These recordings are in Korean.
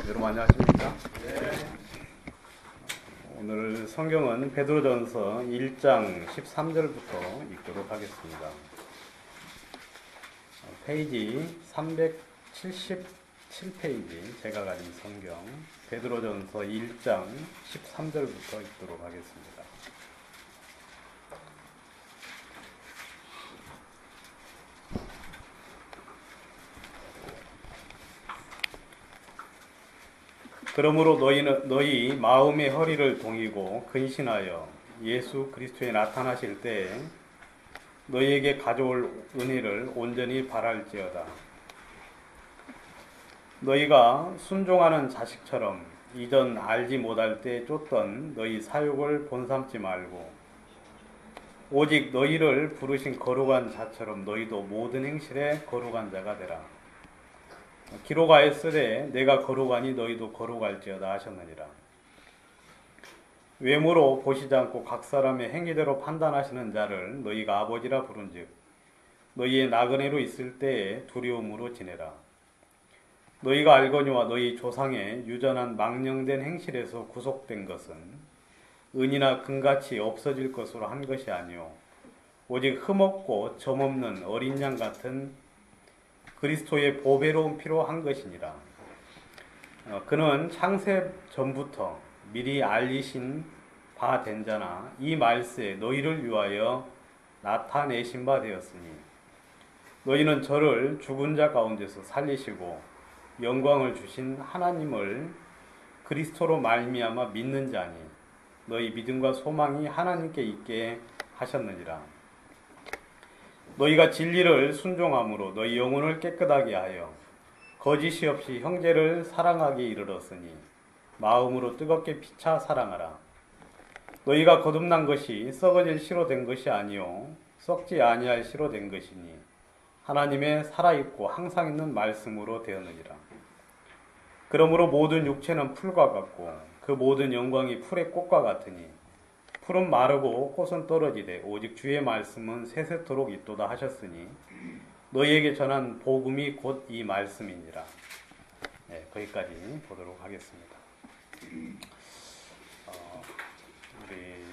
여러분 안녕하십니까? 오늘 성경은 베드로전서 1장 13절부터 읽도록 하겠습니다. 페이지 377페이지 제가 가진 성경 베드로전서 1장 13절부터 읽도록 하겠습니다. 그러므로 너희 마음의 허리를 동이고 근신하여 예수 그리스도에 나타나실 때에 너희에게 가져올 은혜를 온전히 바랄지어다. 너희가 순종하는 자식처럼 이전 알지 못할 때 쫓던 너희 사욕을 본삼지 말고 오직 너희를 부르신 거룩한 자처럼 너희도 모든 행실에 거룩한 자가 되라. 기록하였으되 내가 거룩하니 너희도 거룩할지어다 하셨느니라. 외모로 보시지 않고 각 사람의 행위대로 판단하시는 자를 너희가 아버지라 부른즉 너희의 나그네로 있을 때에 두려움으로 지내라. 너희가 알거니와 너희 조상의 유전한 망령된 행실에서 구속된 것은 은이나 금같이 없어질 것으로 한 것이 아니요 오직 흠없고 점없는 어린 양 같은 그리스도의 보배로운 피로 한 것이니라. 그는 창세 전부터 미리 알리신 바 된 자나 이 말세에 너희를 위하여 나타내신 바 되었으니 너희는 저를 죽은 자 가운데서 살리시고 영광을 주신 하나님을 그리스도로 말미암아 믿는 자니 너희 믿음과 소망이 하나님께 있게 하셨느니라. 너희가 진리를 순종함으로 너희 영혼을 깨끗하게 하여 거짓이 없이 형제를 사랑하게 이르렀으니 마음으로 뜨겁게 피차 사랑하라. 너희가 거듭난 것이 썩어질 씨로 된 것이 아니요 썩지 아니할 씨로 된 것이니 하나님의 살아있고 항상 있는 말씀으로 되었느니라. 그러므로 모든 육체는 풀과 같고 그 모든 영광이 풀의 꽃과 같으니 풀은 마르고 꽃은 떨어지되 오직 주의 말씀은 세세토록 있도다 하셨으니 너희에게 전한 복음이 곧 이 말씀이니라. 네, 거기까지 보도록 하겠습니다. 우리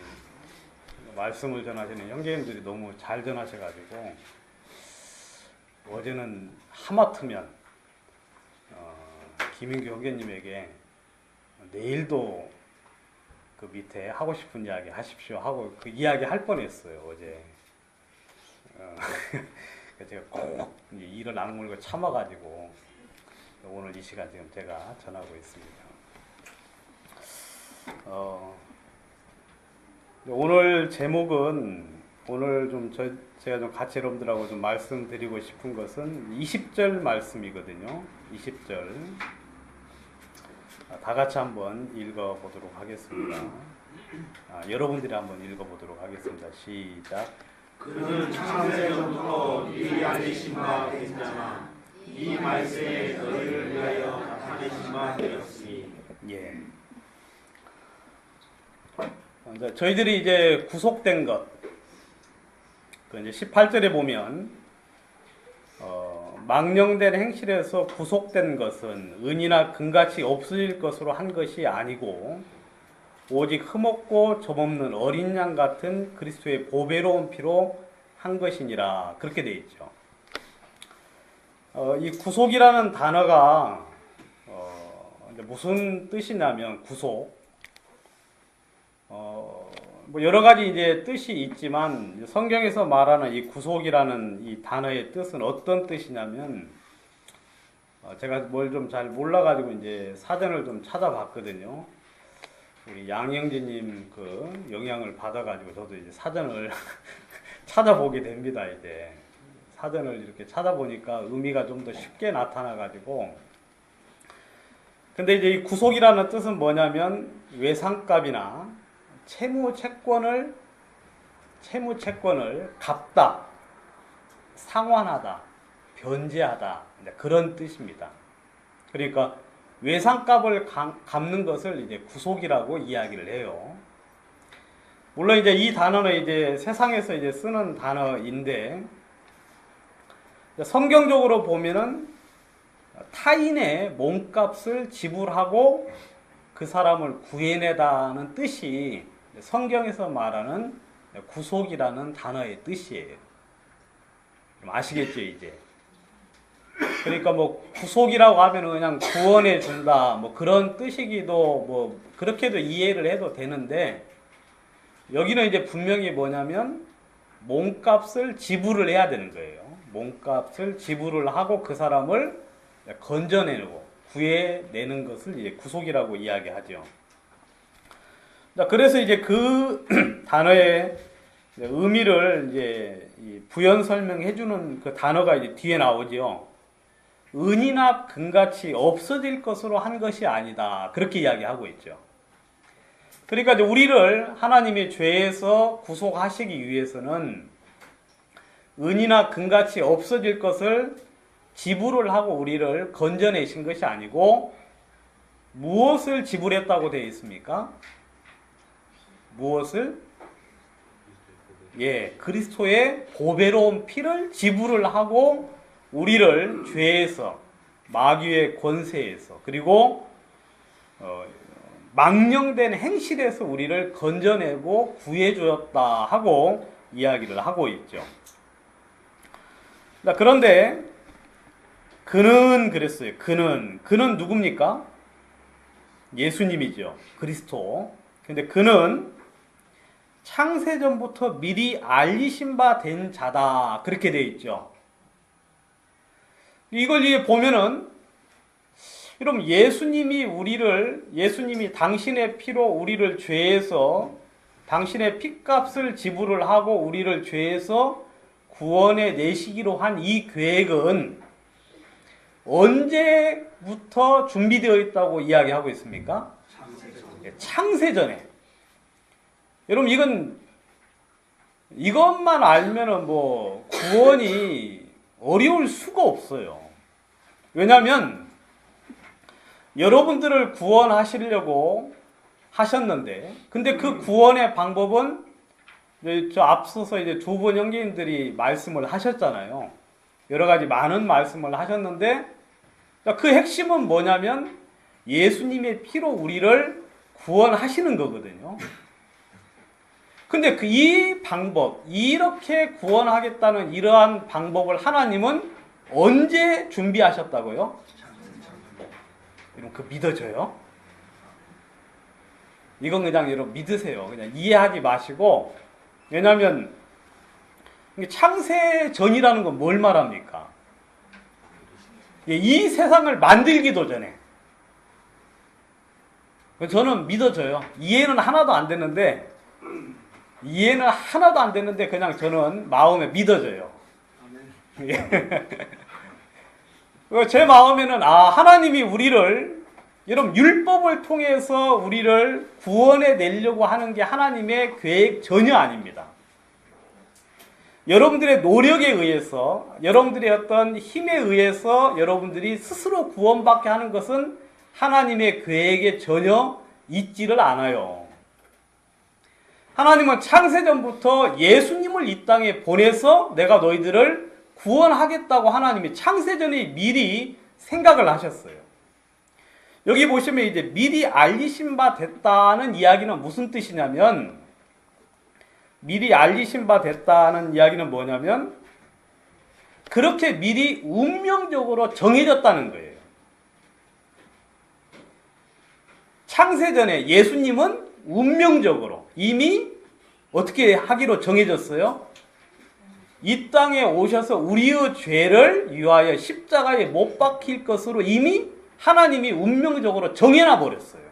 말씀을 전하시는 형제님들이 너무 잘 전하셔가지고 어제는 하마터면 김인규 형제님에게 내일도 그 밑에 하고 싶은 이야기 하십시오 하고 그 이야기 할 뻔했어요 어제. 제가 꼭 일을 악물고 참아가지고 오늘 이 시간 지금 제가 전하고 있습니다. 오늘 제목은 오늘 좀 제가 좀 같이 여러분들하고 좀 말씀드리고 싶은 것은 20절 말씀이거든요. 20절. 다 같이 한번 읽어보도록 하겠습니다. 여러분들이 한번 읽어보도록 하겠습니다. 시작. 그는 창세 전부터 미리 알리신 바 된 자나 이 말세에 너희를 위하여 나타내신 바 되었으니. 예. 저희들이 이제 구속된 것, 그 이제 18절에 보면 망령된 행실에서 구속된 것은 은이나 금같이 없어질 것으로 한 것이 아니고 오직 흠없고 점없는 어린 양 같은 그리스도의 보배로운 피로 한 것이니라. 그렇게 되어 있죠. 이 구속이라는 단어가 무슨 뜻이냐면 구속. 뭐 여러 가지 이제 뜻이 있지만 성경에서 말하는 이 구속이라는 이 단어의 뜻은 어떤 뜻이냐면 제가 뭘 좀 잘 몰라가지고 이제 사전을 좀 찾아봤거든요. 우리 양영진님 그 영향을 받아가지고 저도 이제 사전을 찾아보게 됩니다. 이제 사전을 이렇게 찾아보니까 의미가 좀 더 쉽게 나타나가지고 근데 이제 이 구속이라는 뜻은 뭐냐면 외상값이나 채무채권을 갚다, 상환하다, 변제하다 그런 뜻입니다. 그러니까 외상값을 갚는 것을 이제 구속이라고 이야기를 해요. 물론 이제 이 단어는 이제 세상에서 이제 쓰는 단어인데 성경적으로 보면은 타인의 몸값을 지불하고 그 사람을 구해내다는 뜻이 성경에서 말하는 구속이라는 단어의 뜻이에요. 아시겠죠, 이제? 그러니까 뭐 구속이라고 하면 그냥 구원해 준다 뭐 그런 뜻이기도 뭐 그렇게도 이해를 해도 되는데, 여기는 이제 분명히 뭐냐면 몸값을 지불을 해야 되는 거예요. 몸값을 지불을 하고 그 사람을 건져내고 구해내는 것을 이제 구속이라고 이야기하죠. 자, 그래서 이제 그 단어의 의미를 이제 부연 설명해 주는 그 단어가 이제 뒤에 나오죠. 은이나 금같이 없어질 것으로 한 것이 아니다. 그렇게 이야기하고 있죠. 그러니까 이제 우리를 하나님의 죄에서 구속하시기 위해서는 은이나 금같이 없어질 것을 지불을 하고 우리를 건져내신 것이 아니고, 무엇을 지불했다고 되어 있습니까? 무엇을? 그리스도의 보배로운 피를 지불을 하고 우리를 죄에서, 마귀의 권세에서, 그리고 망령된 행실에서 우리를 건져내고 구해주었다 하고 이야기를 하고 있죠. 자, 그런데 그는 그랬어요. 그는 누굽니까? 예수님이죠. 그리스도. 근데 그는 창세전부터 미리 알리신 바 된 자다. 그렇게 되어 있죠. 이걸 이제 보면은, 여러분, 예수님이 당신의 피로 우리를 죄에서, 당신의 피값을 지불을 하고 우리를 죄에서 구원해 내시기로 한 이 계획은 언제부터 준비되어 있다고 이야기하고 있습니까? 창세전에. 여러분, 이것만 알면은 뭐 구원이 어려울 수가 없어요. 왜냐하면 여러분들을 구원하시려고 하셨는데, 근데 그 구원의 방법은 저 앞서서 이제 두 분 형제님들이 말씀을 하셨잖아요. 여러 가지 많은 말씀을 하셨는데, 그 핵심은 뭐냐면 예수님의 피로 우리를 구원하시는 거거든요. 근데 이 방법, 이렇게 구원하겠다는 이러한 방법을 하나님은 언제 준비하셨다고요? 여러분, 믿어져요? 이건 그냥 여러분 믿으세요. 그냥 이해하지 마시고. 왜냐하면 창세전이라는 건 뭘 말합니까? 이 세상을 만들기도 전에. 저는 믿어져요. 이해는 하나도 안 되는데 그냥 저는 마음에 믿어져요. 제 마음에는 하나님이 우리를, 여러분, 율법을 통해서 우리를 구원해 내려고 하는 게 하나님의 계획 전혀 아닙니다. 여러분들의 노력에 의해서, 여러분들의 어떤 힘에 의해서 여러분들이 스스로 구원받게 하는 것은 하나님의 계획에 전혀 있지를 않아요. 하나님은 창세전부터 예수님을 이 땅에 보내서 내가 너희들을 구원하겠다고 하나님이 창세전에 미리 생각을 하셨어요. 여기 보시면 이제 미리 알리신 바 됐다는 이야기는 무슨 뜻이냐면, 미리 알리신 바 됐다는 이야기는 뭐냐면, 그렇게 미리 운명적으로 정해졌다는 거예요. 창세전에 예수님은 운명적으로 이미 어떻게 하기로 정해졌어요? 이 땅에 오셔서 우리의 죄를 위하여 십자가에 못 박힐 것으로 이미 하나님이 운명적으로 정해놔 버렸어요.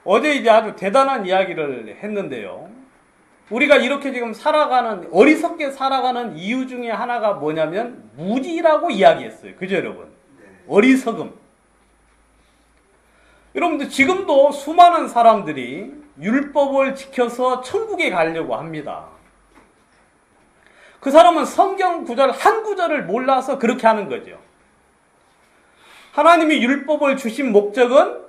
어제 이제 아주 대단한 이야기를 했는데요. 우리가 이렇게 지금 어리석게 살아가는 이유 중에 하나가 뭐냐면 무지라고 이야기했어요. 그죠, 여러분? 어리석음. 여러분들, 지금도 수많은 사람들이 율법을 지켜서 천국에 가려고 합니다. 그 사람은 성경 구절 한 구절을 몰라서 그렇게 하는 거죠. 하나님이 율법을 주신 목적은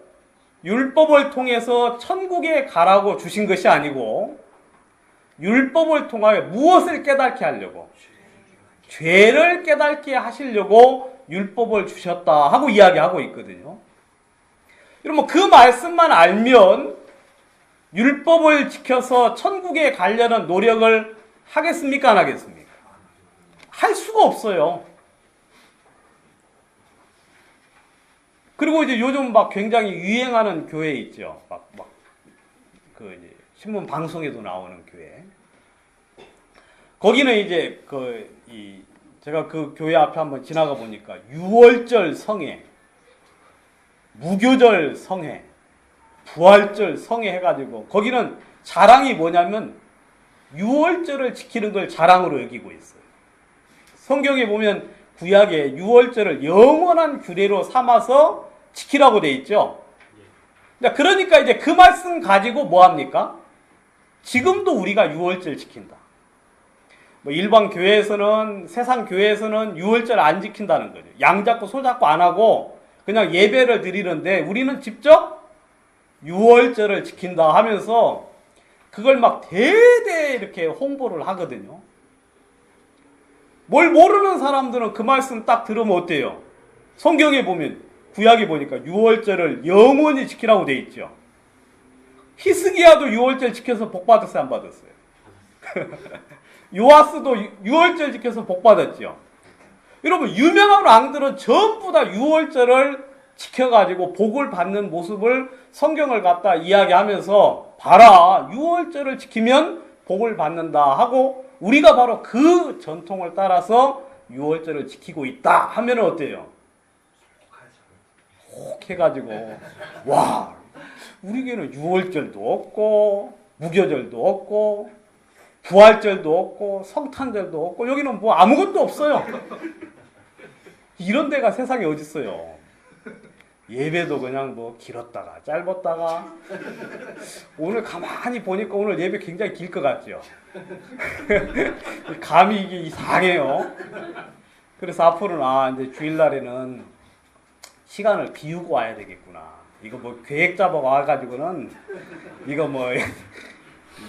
율법을 통해서 천국에 가라고 주신 것이 아니고, 율법을 통하여 무엇을 깨닫게 하려고? 죄를 깨닫게 하시려고 율법을 주셨다 하고 이야기하고 있거든요. 여러분 그 말씀만 알면 율법을 지켜서 천국에 가려는 노력을 하겠습니까? 안 하겠습니까? 할 수가 없어요. 그리고 이제 요즘 막 굉장히 유행하는 교회 있죠. 이제 신문 방송에도 나오는 교회. 거기는 이제 제가 그 교회 앞에 한번 지나가 보니까 유월절 성회, 무교절 성회, 부활절 성회 해가지고 거기는 자랑이 뭐냐면 유월절을 지키는 걸 자랑으로 여기고 있어요. 성경에 보면 구약에 유월절을 영원한 규례로 삼아서 지키라고 돼 있죠. 그러니까 이제 그 말씀 가지고 뭐 합니까? 지금도 우리가 유월절 지킨다. 뭐 일반 교회에서는, 세상 교회에서는 유월절 안 지킨다는 거죠. 양 잡고 소 잡고 안 하고 그냥 예배를 드리는데 우리는 직접 유월절을 지킨다 하면서 그걸 막 대대 이렇게 홍보를 하거든요. 뭘 모르는 사람들은 그 말씀 딱 들으면 어때요? 성경에 보면 구약에 보니까 유월절을 영원히 지키라고 돼 있죠. 히스기야도 유월절 지켜서 복 받았어요, 안 받았어요? 요아스도 유월절 지켜서 복 받았죠. 여러분 유명한 왕들은 전부 다 유월절을 지켜가지고 복을 받는 모습을 성경을 갖다 이야기하면서 봐라 유월절을 지키면 복을 받는다 하고 우리가 바로 그 전통을 따라서 유월절을 지키고 있다 하면 어때요? 혹 해가지고 와 우리 교회는 유월절도 없고 무교절도 없고 부활절도 없고 성탄절도 없고 여기는 뭐 아무것도 없어요. 이런 데가 세상에 어디 있어요. 예배도 그냥 뭐 길었다가 짧았다가 오늘 가만히 보니까 오늘 예배 굉장히 길 것 같죠. 감이 이게 이상해요. 그래서 앞으로는 이제 주일날에는 시간을 비우고 와야 되겠구나. 이거 뭐 계획 잡아 와가지고는 이거 뭐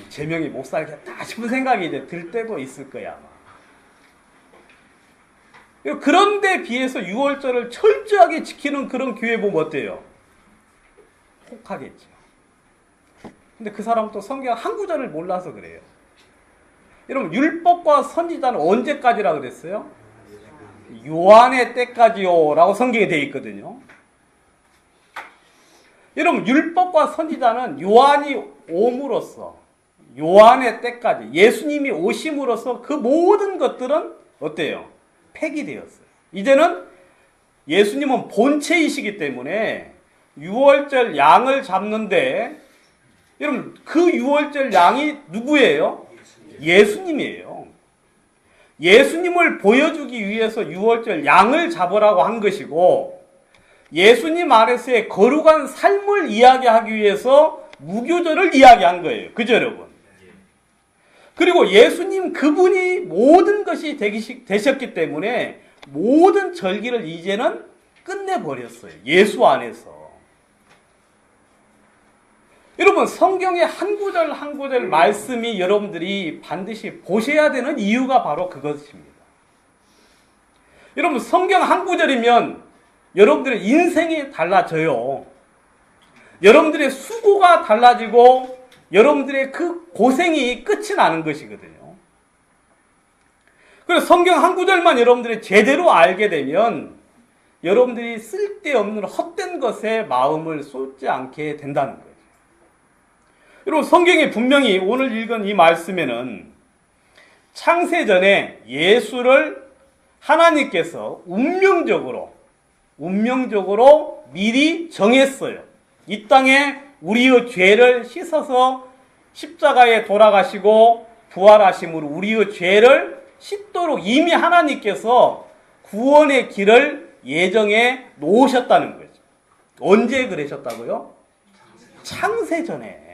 제명이 못 살겠다 싶은 생각이 이제 들 때도 있을 거야 아마. 그런데 비해서 유월절을 철저하게 지키는 그런 교회 보면 어때요? 혹하겠죠. 근데 그 사람은 또 성경 한 구절을 몰라서 그래요. 여러분 율법과 선지자는 언제까지라 그랬어요? 요한의 때까지요 라고 성경에 되어 있거든요. 여러분 율법과 선지자는 요한이 옴으로써 요한의 때까지 예수님이 오심으로써 그 모든 것들은 어때요? 폐기되었어요. 이제는 예수님은 본체이시기 때문에 유월절 양을 잡는데 여러분 그 유월절 양이 누구예요? 예수님이에요. 예수님을 보여주기 위해서 유월절 양을 잡으라고 한 것이고 예수님 안에서의 거룩한 삶을 이야기하기 위해서 무교절을 이야기한 거예요. 그죠 여러분? 그리고 예수님 그분이 모든 것이 되셨기 때문에 모든 절기를 이제는 끝내버렸어요. 예수 안에서. 여러분 성경의 한 구절 한 구절 말씀이 여러분들이 반드시 보셔야 되는 이유가 바로 그것입니다. 여러분 성경 한 구절이면 여러분들의 인생이 달라져요. 여러분들의 수고가 달라지고 여러분들의 그 고생이 끝이 나는 것이거든요. 그래서 성경 한 구절만 여러분들이 제대로 알게 되면 여러분들이 쓸데없는 헛된 것에 마음을 쏟지 않게 된다는 거예요. 여러분 성경에 분명히 오늘 읽은 이 말씀에는 창세전에 예수를 하나님께서 운명적으로 미리 정했어요. 이 땅에 우리의 죄를 씻어서 십자가에 돌아가시고 부활하심으로 우리의 죄를 씻도록 이미 하나님께서 구원의 길을 예정해 놓으셨다는 거죠. 언제 그러셨다고요? 창세전에.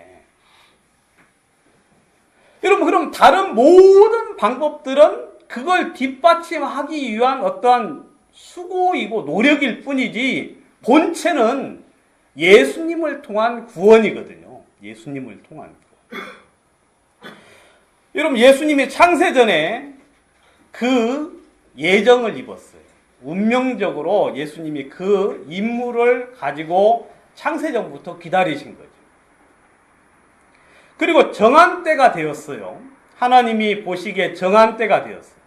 여러분 그럼 다른 모든 방법들은 그걸 뒷받침하기 위한 어떠한 수고이고 노력일 뿐이지 본체는 예수님을 통한 구원이거든요. 예수님을 통한 구원. 여러분 예수님이 창세전에 그 예정을 입었어요. 운명적으로 예수님이 그 임무를 가지고 창세전부터 기다리신 거죠. 그리고 정한 때가 되었어요. 하나님이 보시기에 정한 때가 되었어요.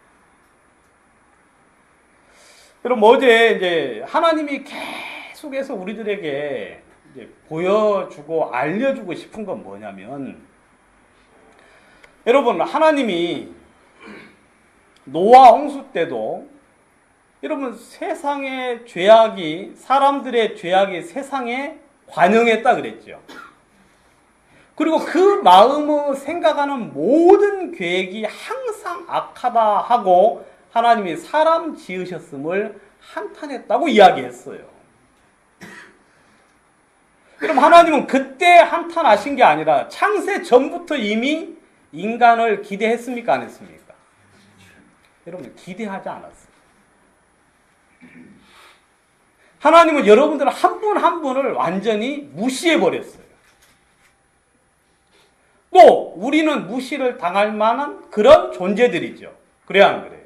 여러분 어제 이제 하나님이 계속해서 우리들에게 이제 보여주고 알려주고 싶은 건 뭐냐면, 여러분 하나님이 노아 홍수 때도 여러분 세상의 죄악이, 사람들의 죄악이 세상에 관영했다 그랬죠. 그리고 그 마음을 생각하는 모든 계획이 항상 악하다 하고 하나님이 사람 지으셨음을 한탄했다고 이야기했어요. 그럼 하나님은 그때 한탄하신 게 아니라 창세 전부터 이미 인간을 기대했습니까? 안 했습니까? 여러분 기대하지 않았어요. 하나님은 여러분들 한 분 한 분을 완전히 무시해버렸어요. 또 우리는 무시를 당할 만한 그런 존재들이죠. 그래야 안 그래요?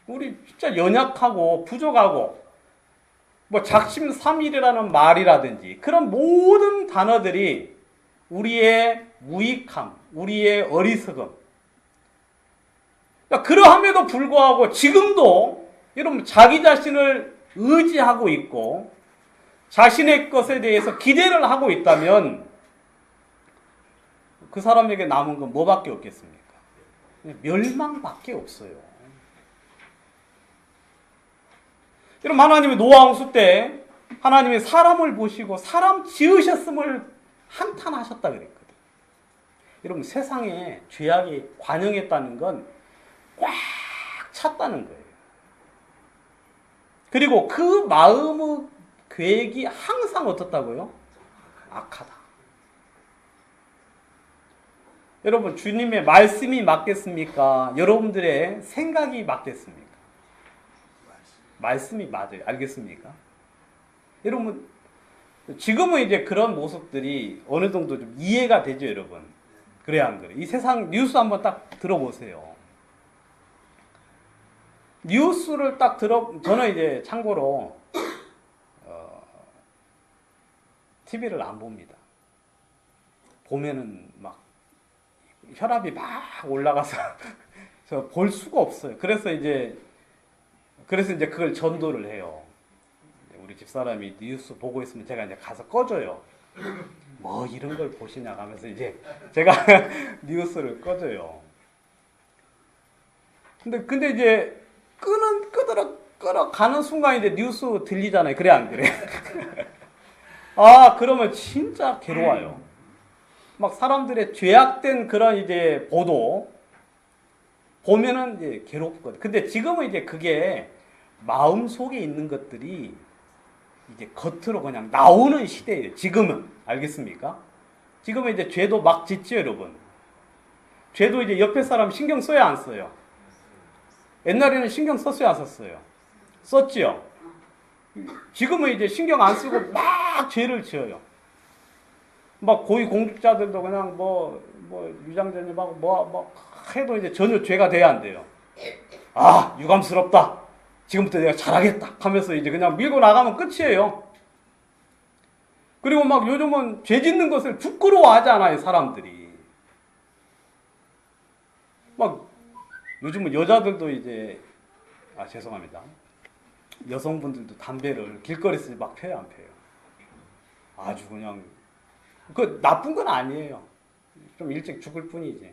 우리 진짜 연약하고 부족하고 뭐 작심삼일이라는 말이라든지 그런 모든 단어들이 우리의 무익함, 우리의 어리석음. 그러니까 그러함에도 불구하고 지금도 여러분 자기 자신을 의지하고 있고 자신의 것에 대해서 기대를 하고 있다면 그 사람에게 남은 건 뭐밖에 없겠습니까? 멸망밖에 없어요. 여러분 하나님이 노아 홍수 때 하나님이 사람을 보시고 사람 지으셨음을 한탄하셨다 그랬거든요. 여러분 세상에 죄악이 관영했다는 건 꽉 찼다는 거예요. 그리고 그 마음의 계획이 항상 어떻다고요? 악하다. 여러분 주님의 말씀이 맞겠습니까? 여러분들의 생각이 맞겠습니까? 말씀이 맞아요. 알겠습니까? 여러분 지금은 이제 그런 모습들이 어느 정도 좀 이해가 되죠, 여러분. 그래야 안 그래요? 이 세상 뉴스 한번 딱 들어보세요. 뉴스를 딱 저는 이제 참고로 TV를 안 봅니다. 보면은 막 혈압이 막 올라가서 볼 수가 없어요. 그래서 이제 그걸 전도를 해요. 우리 집사람이 뉴스 보고 있으면 제가 이제 가서 꺼줘요. 뭐 이런 걸 보시냐 하면서 이제 제가 뉴스를 꺼줘요. 근데 이제 끄러 가는 순간 이제 뉴스 들리잖아요. 그래 안 그래? 아, 그러면 진짜 괴로워요. 막 사람들의 죄악된 그런 이제 보도 보면은 이제 괴롭거든. 근데 지금은 이제 그게 마음 속에 있는 것들이 이제 겉으로 그냥 나오는 시대예요. 지금은. 알겠습니까? 지금은 이제 죄도 막 짓죠, 여러분. 죄도 이제 옆에 사람 신경 써야 안 써요? 옛날에는 신경 썼어요, 안 썼어요? 썼지요? 지금은 이제 신경 안 쓰고 막 죄를 지어요. 막 고위 공직자들도 그냥 유장전입하고 뭐 해도 이제 전혀 죄가 돼야 안 돼요. 아, 유감스럽다. 지금부터 내가 잘하겠다 하면서 이제 그냥 밀고 나가면 끝이에요. 그리고 막 요즘은 죄 짓는 것을 부끄러워하지 않아요, 사람들이. 막 요즘은 여자들도 이제 죄송합니다. 여성분들도 담배를 길거리에서 막 펴요, 안 펴요? 아주 그냥 그 나쁜 건 아니에요. 좀 일찍 죽을 뿐이지.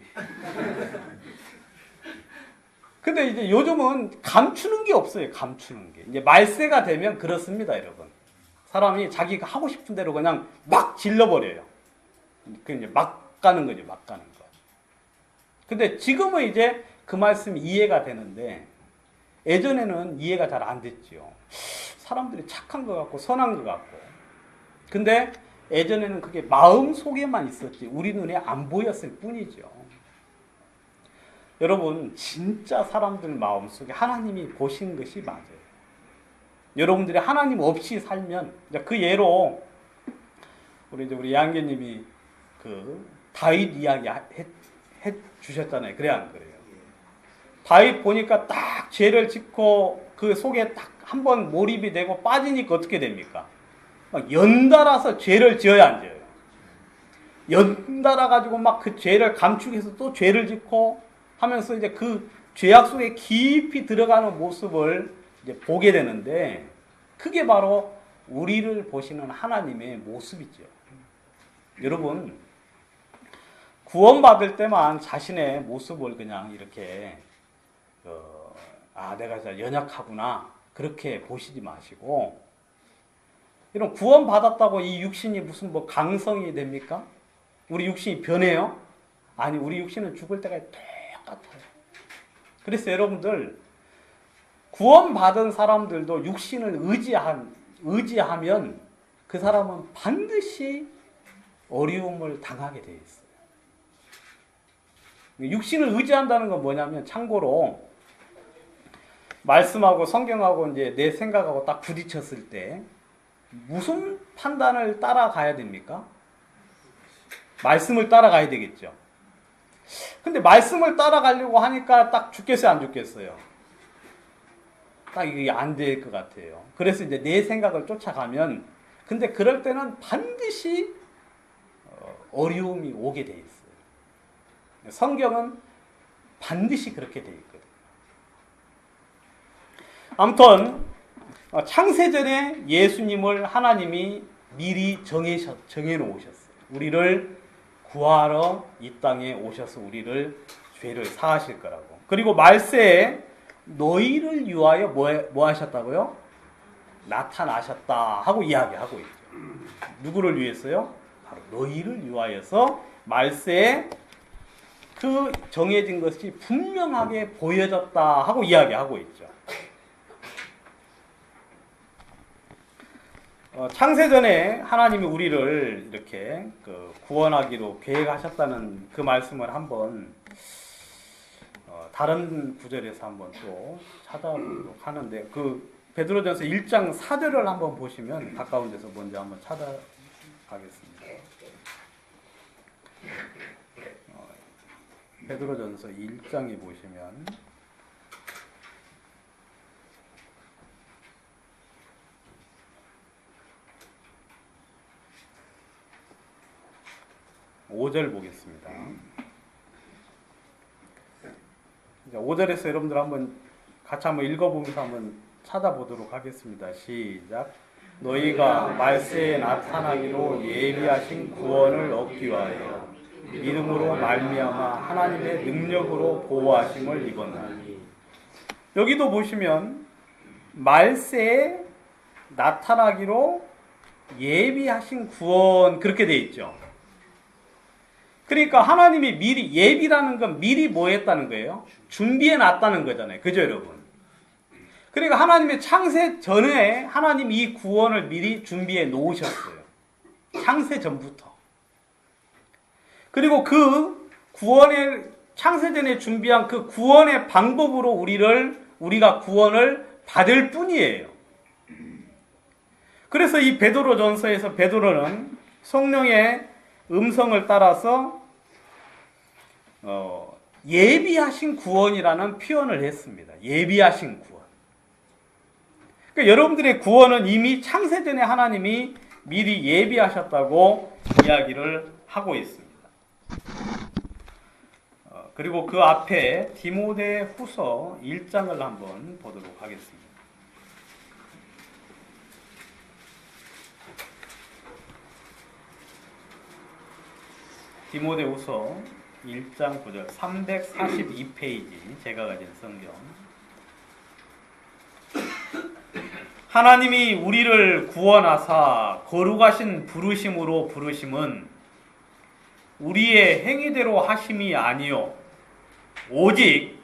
근데 이제 요즘은 감추는 게 없어요. 감추는 게. 이제 말세가 되면 그렇습니다, 여러분. 사람이 자기가 하고 싶은 대로 그냥 막 질러버려요. 그 이제 막 가는 거죠, 막 가는 거. 근데 지금은 이제 그 말씀이 이해가 되는데 예전에는 이해가 잘 안 됐죠. 사람들이 착한 것 같고 선한 것 같고. 근데 예전에는 그게 마음 속에만 있었지 우리 눈에 안 보였을 뿐이죠. 여러분 진짜 사람들 마음 속에 하나님이 보신 것이 맞아요. 여러분들이 하나님 없이 살면 그 예로 우리 양계님이 그 다윗 이야기 해 주셨잖아요. 그래 안 그래요? 다윗 보니까 딱 죄를 짓고 그 속에 딱 한번 몰입이 되고 빠지니까 어떻게 됩니까? 막 연달아서 죄를 지어야 안 지어요. 연달아 가지고 막 그 죄를 감추기 위해서 또 죄를 짓고 하면서 이제 그 죄악 속에 깊이 들어가는 모습을 이제 보게 되는데, 그게 바로 우리를 보시는 하나님의 모습이죠. 여러분, 구원받을 때만 자신의 모습을 그냥 이렇게 내가 진짜 연약하구나 그렇게 보시지 마시고, 이런 구원받았다고 이 육신이 무슨 뭐 강성이 됩니까? 우리 육신이 변해요? 아니, 우리 육신은 죽을 때까지 똑같아요. 그래서 여러분들, 구원받은 사람들도 육신을 의지하면 그 사람은 반드시 어려움을 당하게 되어 있어요. 육신을 의지한다는 건 뭐냐면, 참고로 말씀하고 성경하고 이제 내 생각하고 딱 부딪혔을 때 무슨 판단을 따라가야 됩니까? 말씀을 따라가야 되겠죠. 근데 말씀을 따라가려고 하니까 딱 죽겠어요, 안 죽겠어요? 딱 이게 안 될 것 같아요. 그래서 이제 내 생각을 쫓아가면, 근데 그럴 때는 반드시 어려움이 오게 돼 있어요. 성경은 반드시 그렇게 돼 있거든요. 아무튼 창세전에 예수님을 하나님이 미리 정해 놓으셨어요. 우리를 구하러 이 땅에 오셔서 우리를 죄를 사하실 거라고. 그리고 말세에 너희를 위하여 뭐 하셨다고요? 나타나셨다 하고 이야기하고 있죠. 누구를 위해서요? 바로 너희를 위하여서 말세에 그 정해진 것이 분명하게 보여졌다 하고 이야기하고 있죠. 창세전에 하나님이 우리를 이렇게 구원하기로 계획하셨다는 그 말씀을 한번 다른 구절에서 한번 또 찾아보도록 하는데, 그 베드로전서 1장 4절을 한번 보시면, 가까운 데서 먼저 한번 찾아가겠습니다. 베드로전서 1장에 보시면 5절 보겠습니다. 5절에서 여러분들 한번 같이 한번 읽어보면서 한번 찾아보도록 하겠습니다. 시작. 너희가 말세에 나타나기로 예비하신 구원을 얻기 위하여 믿음으로 말미암아 하나님의 능력으로 보호하심을 입었나니. 여기도 보시면 말세에 나타나기로 예비하신 구원, 그렇게 돼 있죠. 그러니까 하나님이 미리, 예비라는 건 미리 뭐 했다는 거예요? 준비해 놨다는 거잖아요. 그죠, 여러분? 그러니까 하나님의 창세 전에 하나님이 이 구원을 미리 준비해 놓으셨어요. 창세 전부터. 그리고 그 구원의, 창세 전에 준비한 그 구원의 방법으로 우리가 구원을 받을 뿐이에요. 그래서 이 베드로전서에서 베드로는 성령의 음성을 따라서 예비하신 구원이라는 표현을 했습니다. 예비하신 구원. 그러니까 여러분들의 구원은 이미 창세전에 하나님이 미리 예비하셨다고 이야기를 하고 있습니다. 그리고 그 앞에 디모데 후서 1장을 한번 보도록 하겠습니다. 디모데 후서 1장 9절 342페이지 제가 가진 성경. 하나님이 우리를 구원하사 거룩하신 부르심으로 부르심은 우리의 행위대로 하심이 아니요 오직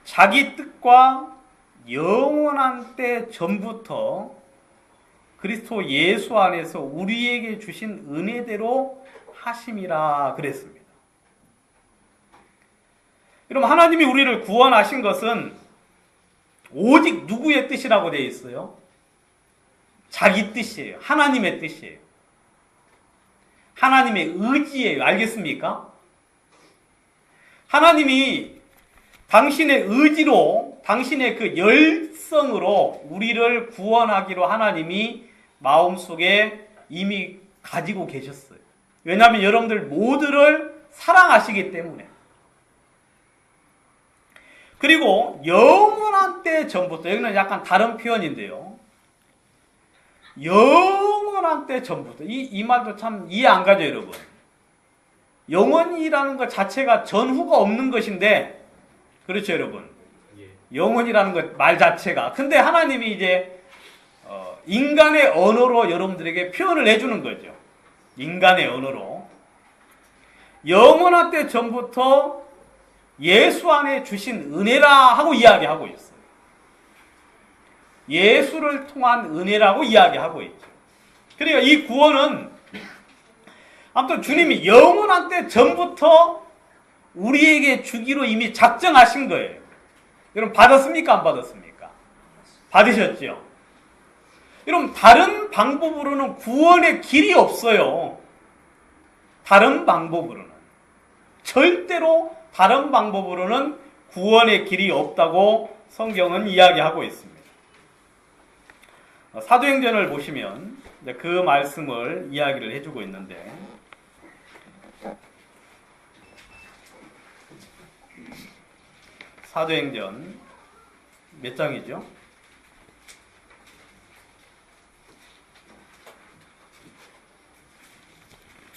자기 뜻과 영원한 때 전부터 그리스도 예수 안에서 우리에게 주신 은혜대로 하심이라 그랬습니다. 여러분, 하나님이 우리를 구원하신 것은 오직 누구의 뜻이라고 되어 있어요? 자기 뜻이에요. 하나님의 뜻이에요. 하나님의 의지예요. 알겠습니까? 하나님이 당신의 의지로, 당신의 그 열성으로 우리를 구원하기로 하나님이 마음속에 이미 가지고 계셨어요. 왜냐하면 여러분들 모두를 사랑하시기 때문에. 그리고 영원한 때 전부터, 여기는 약간 다른 표현인데요. 영원한 때 전부터. 이 말도 참 이해 안 가죠, 여러분. 영원이라는 것 자체가 전후가 없는 것인데, 그렇죠, 여러분? 영원이라는 것 말 자체가. 근데 하나님이 이제 인간의 언어로 여러분들에게 표현을 해주는 거죠. 인간의 언어로. 영원한 때 전부터 예수 안에 주신 은혜라 하고 이야기하고 있어요. 예수를 통한 은혜라고 이야기하고 있죠. 그러니까 이 구원은 아무튼 주님이 영원한 때 전부터 우리에게 주기로 이미 작정하신 거예요. 여러분 받았습니까? 안 받았습니까? 받으셨죠? 여러분 다른 방법으로는 구원의 길이 없어요. 다른 방법으로는. 절대로 다른 방법으로는 구원의 길이 없다고 성경은 이야기하고 있습니다. 사도행전을 보시면 그 말씀을 이야기를 해주고 있는데, 사도행전 몇 장이죠?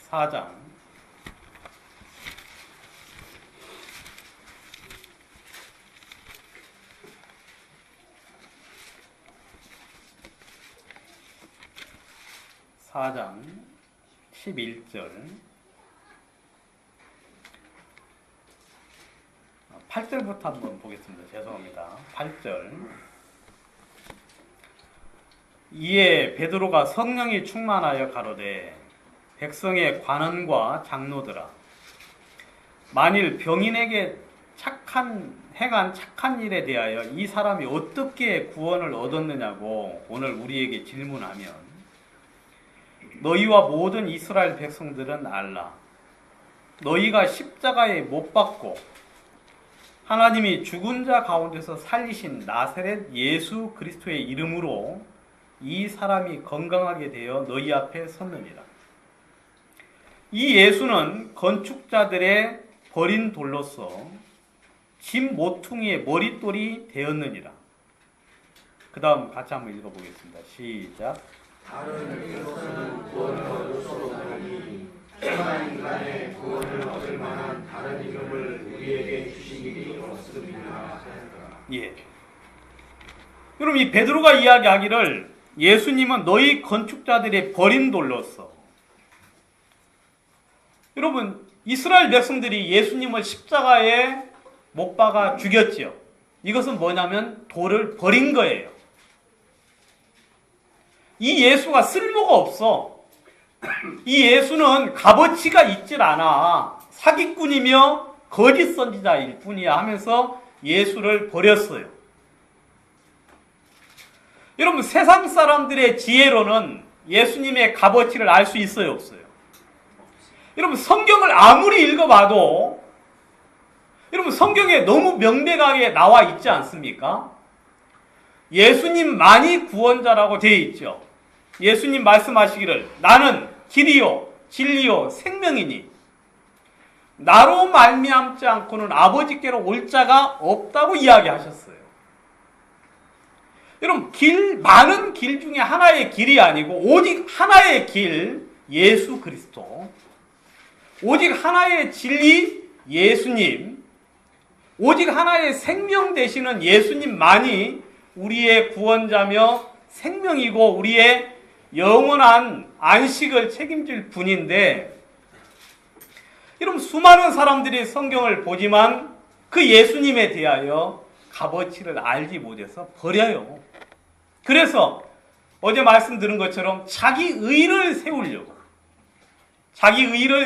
4장 4장 11절 8절부터 한번 보겠습니다. 죄송합니다. 8절. 이에 베드로가 성령이 충만하여 가로되 백성의 관원과 장로들아, 만일 병인에게 행한 착한 일에 대하여 이 사람이 어떻게 구원을 얻었느냐고 오늘 우리에게 질문하면 너희와 모든 이스라엘 백성들은 알라. 너희가 십자가에 못 박고 하나님이 죽은 자 가운데서 살리신 나사렛 예수 그리스도의 이름으로 이 사람이 건강하게 되어 너희 앞에 섰느니라. 이 예수는 건축자들의 버린 돌로서 집 모퉁이의 머릿돌이 되었느니라. 그 다음 같이 한번 읽어보겠습니다. 시작. 다른 이로서는 구원을 얻을 수 없나니 천한 인간의 구원을 얻을 만한 다른 이름을 우리에게 주신 일이 없음이라. 예. 여러분 이 베드로가 이야기하기를 예수님은 너희 건축자들의 버린 돌로서, 여러분 이스라엘 백성들이 예수님을 십자가에 못 박아 죽였지요. 이것은 뭐냐면 돌을 버린 거예요. 이 예수가 쓸모가 없어. 이 예수는 값어치가 있질 않아. 사기꾼이며 거짓 선지자일 뿐이야 하면서 예수를 버렸어요. 여러분 세상 사람들의 지혜로는 예수님의 값어치를 알 수 있어요, 없어요? 여러분 성경을 아무리 읽어봐도 여러분 성경에 너무 명백하게 나와 있지 않습니까? 예수님만이 구원자라고 되어 있죠. 예수님 말씀하시기를 나는 길이요 진리요 생명이니 나로 말미암지 않고는 아버지께로 올 자가 없다고 이야기하셨어요. 여러분 많은 길 중에 하나의 길이 아니고 오직 하나의 길 예수 그리스도, 오직 하나의 진리 예수님, 오직 하나의 생명 되시는 예수님만이 우리의 구원자며 생명이고 우리의 영원한 안식을 책임질 분인데, 여러분 수많은 사람들이 성경을 보지만 그 예수님에 대하여 값어치를 알지 못해서 버려요. 그래서 어제 말씀드린 것처럼 자기 의를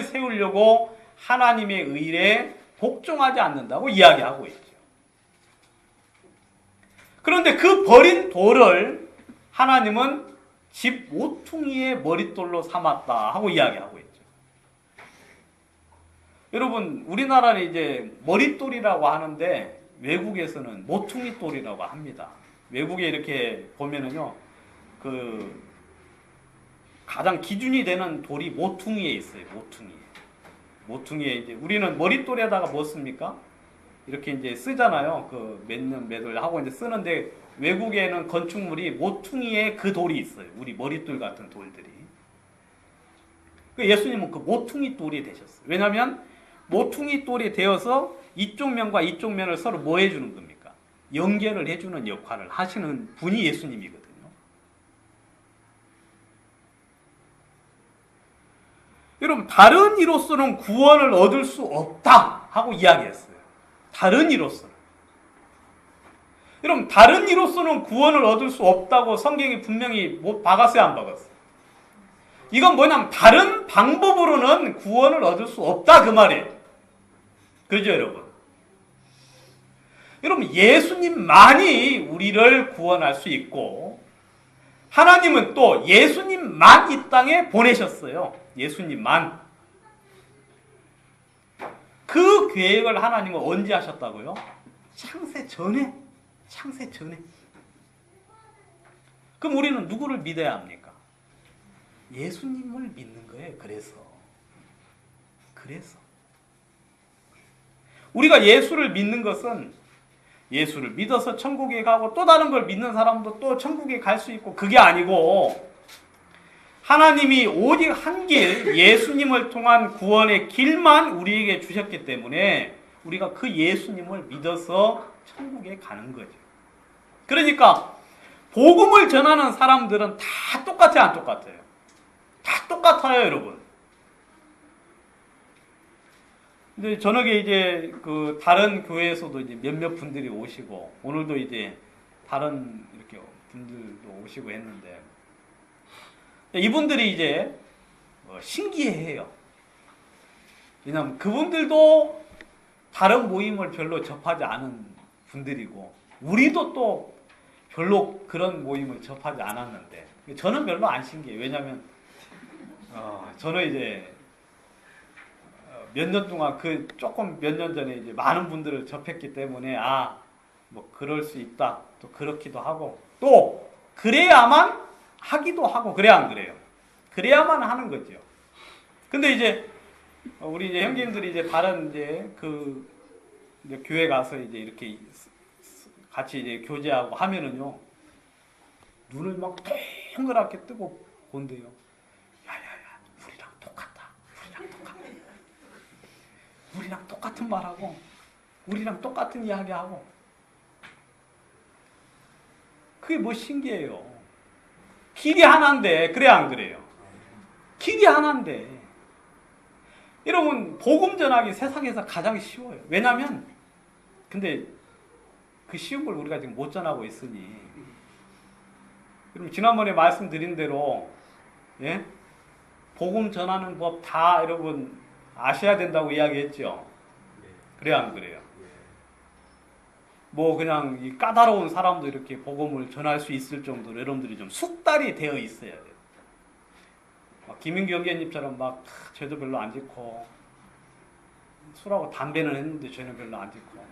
세우려고 하나님의 의에 복종하지 않는다고 이야기하고 있죠. 그런데 그 버린 돌을 하나님은 집 모퉁이의 머릿돌로 삼았다 하고 이야기하고 있죠. 여러분, 우리나라는 이제 머릿돌이라고 하는데 외국에서는 모퉁이돌이라고 합니다. 외국에 이렇게 보면은요, 그 가장 기준이 되는 돌이 모퉁이에 있어요. 모퉁이에 이제 우리는 머릿돌에다가 뭐 씁니까? 이렇게 이제 쓰잖아요. 그 몇 년 몇 월 하고 이제 쓰는데 외국에는 건축물이 모퉁이에 그 돌이 있어요. 우리 머릿돌 같은 돌들이. 예수님은 그 모퉁이 돌이 되셨어요. 왜냐하면 모퉁이 돌이 되어서 이쪽 면과 이쪽 면을 서로 뭐 해주는 겁니까? 연결을 해주는 역할을 하시는 분이 예수님이거든요. 여러분, 다른 이로서는 구원을 얻을 수 없다 하고 이야기했어요. 다른 이로서는. 여러분, 다른 이로서는 구원을 얻을 수 없다고 성경이 분명히 박았어요, 안 박았어요? 이건 뭐냐면 다른 방법으로는 구원을 얻을 수 없다 그 말이에요. 그죠, 여러분? 여러분, 예수님만이 우리를 구원할 수 있고 하나님은 또 예수님만 이 땅에 보내셨어요. 예수님만. 그 계획을 하나님은 언제 하셨다고요? 창세 전에. 그럼 우리는 누구를 믿어야 합니까? 예수님을 믿는 거예요. 그래서 우리가 예수를 믿는 것은 예수를 믿어서 천국에 가고 또 다른 걸 믿는 사람도 또 천국에 갈 수 있고 그게 아니고 하나님이 오직 한 길 예수님을 통한 구원의 길만 우리에게 주셨기 때문에 우리가 그 예수님을 믿어서 천국에 가는 거죠. 그러니까 복음을 전하는 사람들은 다 똑같아요, 안 똑같아요? 다 똑같아요, 여러분. 근데 저녁에 이제 그 다른 교회에서도 이제 몇몇 분들이 오시고 오늘도 이제 다른 이렇게 분들도 오시고 했는데 이분들이 이제 신기해해요. 왜냐하면 그분들도 다른 모임을 별로 접하지 않은 분들이고 우리도 또 별로 그런 모임을 접하지 않았는데 저는 별로 안 신기해요. 왜냐하면 저는 이제 몇 년 동안 조금 몇 년 전에 이제 많은 분들을 접했기 때문에 뭐 그럴 수 있다. 또 그렇기도 하고 또 그래야만 하기도 하고 그래야 안 그래요? 그래야만 하는 거죠. 근데 이제 우리 이제 형님들이 이제 다른 이제 이제 교회 가서 이제 이렇게 같이 이제 교제하고 하면은요 눈을 막 동그랗게 뜨고 본대요. 야야야, 우리랑 똑같다. 우리랑 똑같은 말하고 우리랑 똑같은 이야기하고 그게 뭐 신기해요. 길이 하나인데 그래 안 그래요? 길이 하나인데 여러분 복음 전하기 세상에서 가장 쉬워요. 왜냐하면 근데 그 쉬운 걸 우리가 지금 못 전하고 있으니 여러분 지난번에 말씀드린 대로 복음 전하는 법 다 여러분 아셔야 된다고 이야기했죠. 그래 안 그래요? 뭐 그냥 이 까다로운 사람도 이렇게 복음을 전할 수 있을 정도로 여러분들이 좀 숙달이 되어 있어야 돼요. 김인규 형제님처럼 막 죄도 별로 안 짓고 술하고 담배는 했는데 죄는 별로 안 짓고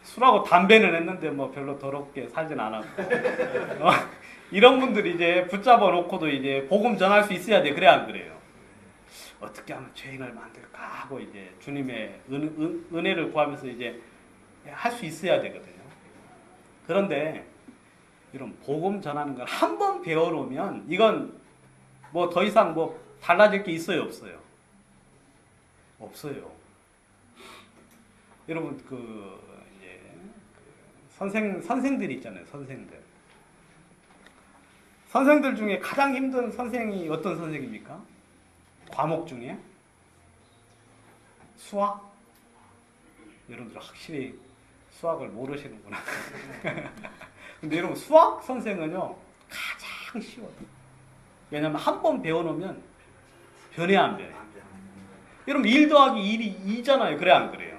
술하고 담배는 했는데 뭐 별로 더럽게 살진 않았고 이런 분들이 이제 붙잡아 놓고도 이제 복음 전할 수 있어야 돼. 그래 안 그래요? 어떻게 하면 죄인을 만들까 하고 이제 주님의 은혜를 구하면서 이제 할 수 있어야 되거든요. 그런데 이런 복음 전하는 걸 한 번 배워놓으면 이건 뭐 더 이상 뭐 달라질 게 있어요, 없어요? 없어요. 여러분 이제 선생들 있잖아요, 선생들 중에 가장 힘든 선생이 어떤 선생입니까? 과목 중에 수학? 여러분들 확실히 수학을 모르시는구나. 근데 여러분 수학 선생은요 가장 쉬워요. 왜냐하면 한 번 배워놓으면 변해 안 변해? 여러분 1 더하기 1이 2잖아요. 그래 안 그래요?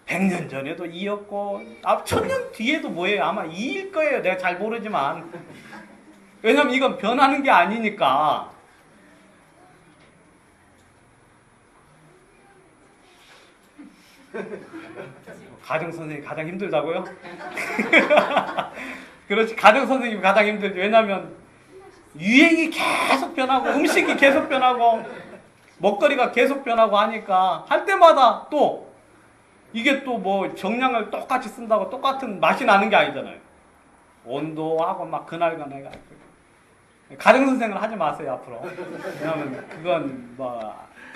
100년 전에도 2였고 1000년 뒤에도 뭐예요? 아마 2일 거예요. 내가 잘 모르지만 왜냐하면 이건 변하는 게 아니니까. 가정 선생님이 가장 힘들다고요? 그렇지, 가정 선생님이 가장 힘들지. 왜냐하면 유행이 계속 변하고 음식이 계속 변하고 먹거리가 계속 변하고 하니까 할 때마다 또 이게 또 뭐 정량을 똑같이 쓴다고 똑같은 맛이 나는 게 아니잖아요. 온도하고 막 그날그날 가정 선생을 하지 마세요 앞으로. 왜냐하면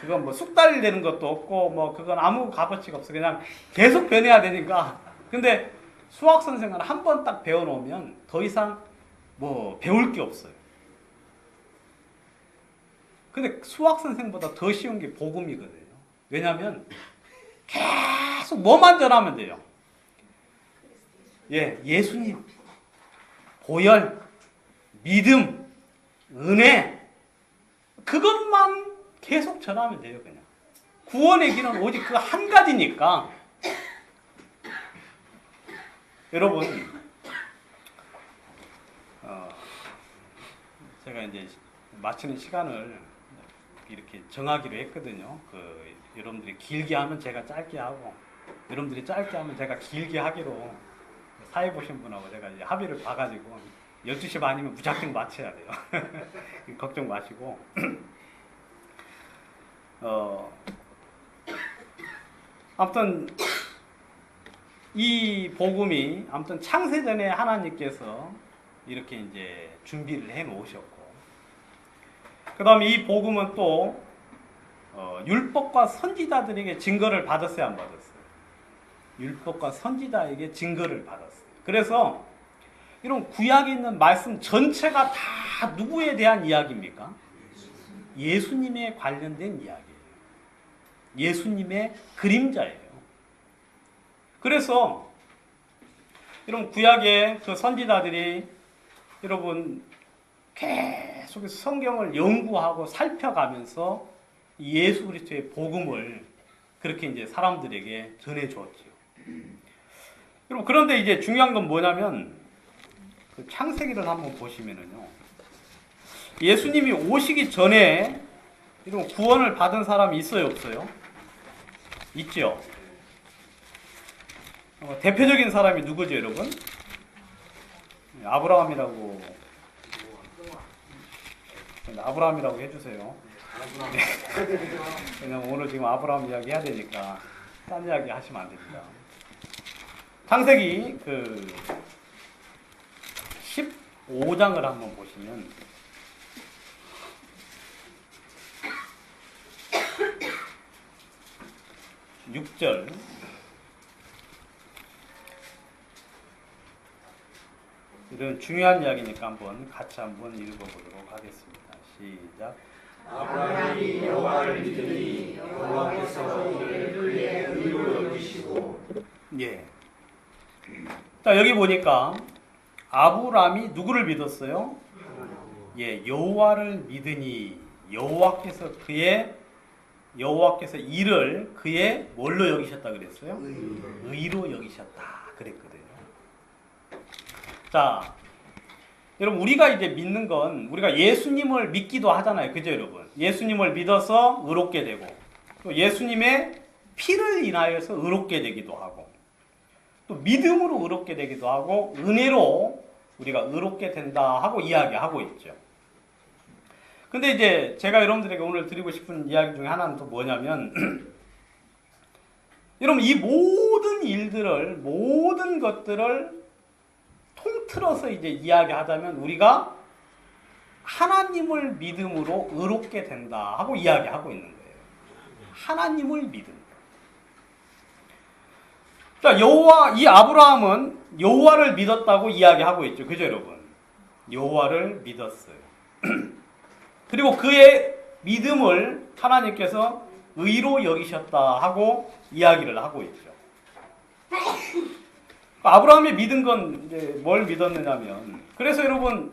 그건 뭐 쑥달이 되는 것도 없고 뭐 그건 아무 값어치가 없어. 그냥 계속 변해야 되니까. 근데 수학 선생은 한 번 딱 배워놓으면 더 이상 뭐 배울 게 없어요. 근데 수학 선생보다 더 쉬운 게 복음이거든요. 왜냐하면 계속 뭐만 전하면 돼요. 예수님, 보혈, 믿음, 은혜, 그것만 계속 전하면 돼요. 그냥 구원의 길은 오직 그 한 가지니까. 여러분, 제가 이제 마치는 시간을 이렇게 정하기로 했거든요. 여러분들이 길게 하면 제가 짧게 하고, 여러분들이 짧게 하면 제가 길게 하기로 사회 보신 분하고 제가 이제 합의를 봐가지고 12시 반이면 무작정 마쳐야 돼요. 걱정 마시고. 아무튼 이 복음이 아무튼 창세전에 하나님께서 이렇게 이제 준비를 해 놓으셨고, 그 다음에 이 복음은 또 율법과 선지자들에게 증거를 받았어요, 안 받았어요? 율법과 선지자에게 증거를 받았어요. 그래서 이런 구약에 있는 말씀 전체가 다 누구에 대한 이야기입니까? 예수님에 관련된 이야기예요. 예수님의 그림자예요. 그래서 여러분, 구약의 그 선지자들이 여러분 계속해서 성경을 연구하고 살펴가면서 예수 그리스도의 복음을 그렇게 이제 사람들에게 전해주었지요. 여러분, 그런데 이제 중요한 건 뭐냐면 그 창세기를 한번 보시면은요, 예수님이 오시기 전에 이런 구원을 받은 사람이 있어요, 없어요? 있죠. 대표적인 사람이 누구죠, 여러분? 아브라함이라고 해주세요. 네. 왜냐면 오늘 지금 아브라함 이야기 해야 되니까 딴 이야기 하시면 안 됩니다. 창세기 15장을 한번 보시면, (6절) 이런 중요한 이야기니까 같이 한번 읽어보도록 하겠습니다. 시작. 아브라함이 여호와를 믿으니 여호와께서 이를 그의 의로 여기시고. 예. 자, 여기 보니까 아브라함이 누구를 믿었어요? 여호와를 믿으니 여호와께서 이를 그의 뭘로 여기셨다 그랬어요? 의로 여기셨다 그랬거든요. 자, 여러분, 우리가 이제 믿는 건 우리가 예수님을 믿기도 하잖아요. 그죠, 여러분? 예수님을 믿어서 의롭게 되고, 또 예수님의 피를 인하여서 의롭게 되기도 하고, 또 믿음으로 의롭게 되기도 하고, 은혜로 우리가 의롭게 된다 하고 이야기하고 있죠. 근데 이제 제가 여러분들에게 오늘 드리고 싶은 이야기 중에 하나는 또 뭐냐면, 여러분, 이 모든 것들을 통틀어서 이제 이야기하자면 우리가 하나님을 믿음으로 의롭게 된다 하고 이야기하고 있는 거예요. 하나님을 믿음. 자, 이 아브라함은 여호와를 믿었다고 이야기하고 있죠. 그죠, 여러분? 여호와를 믿었어요. 그리고 그의 믿음을 하나님께서 의로 여기셨다 하고 이야기를 하고 있죠. 아브라함이 믿은 건 이제 뭘 믿었느냐면, 그래서 여러분,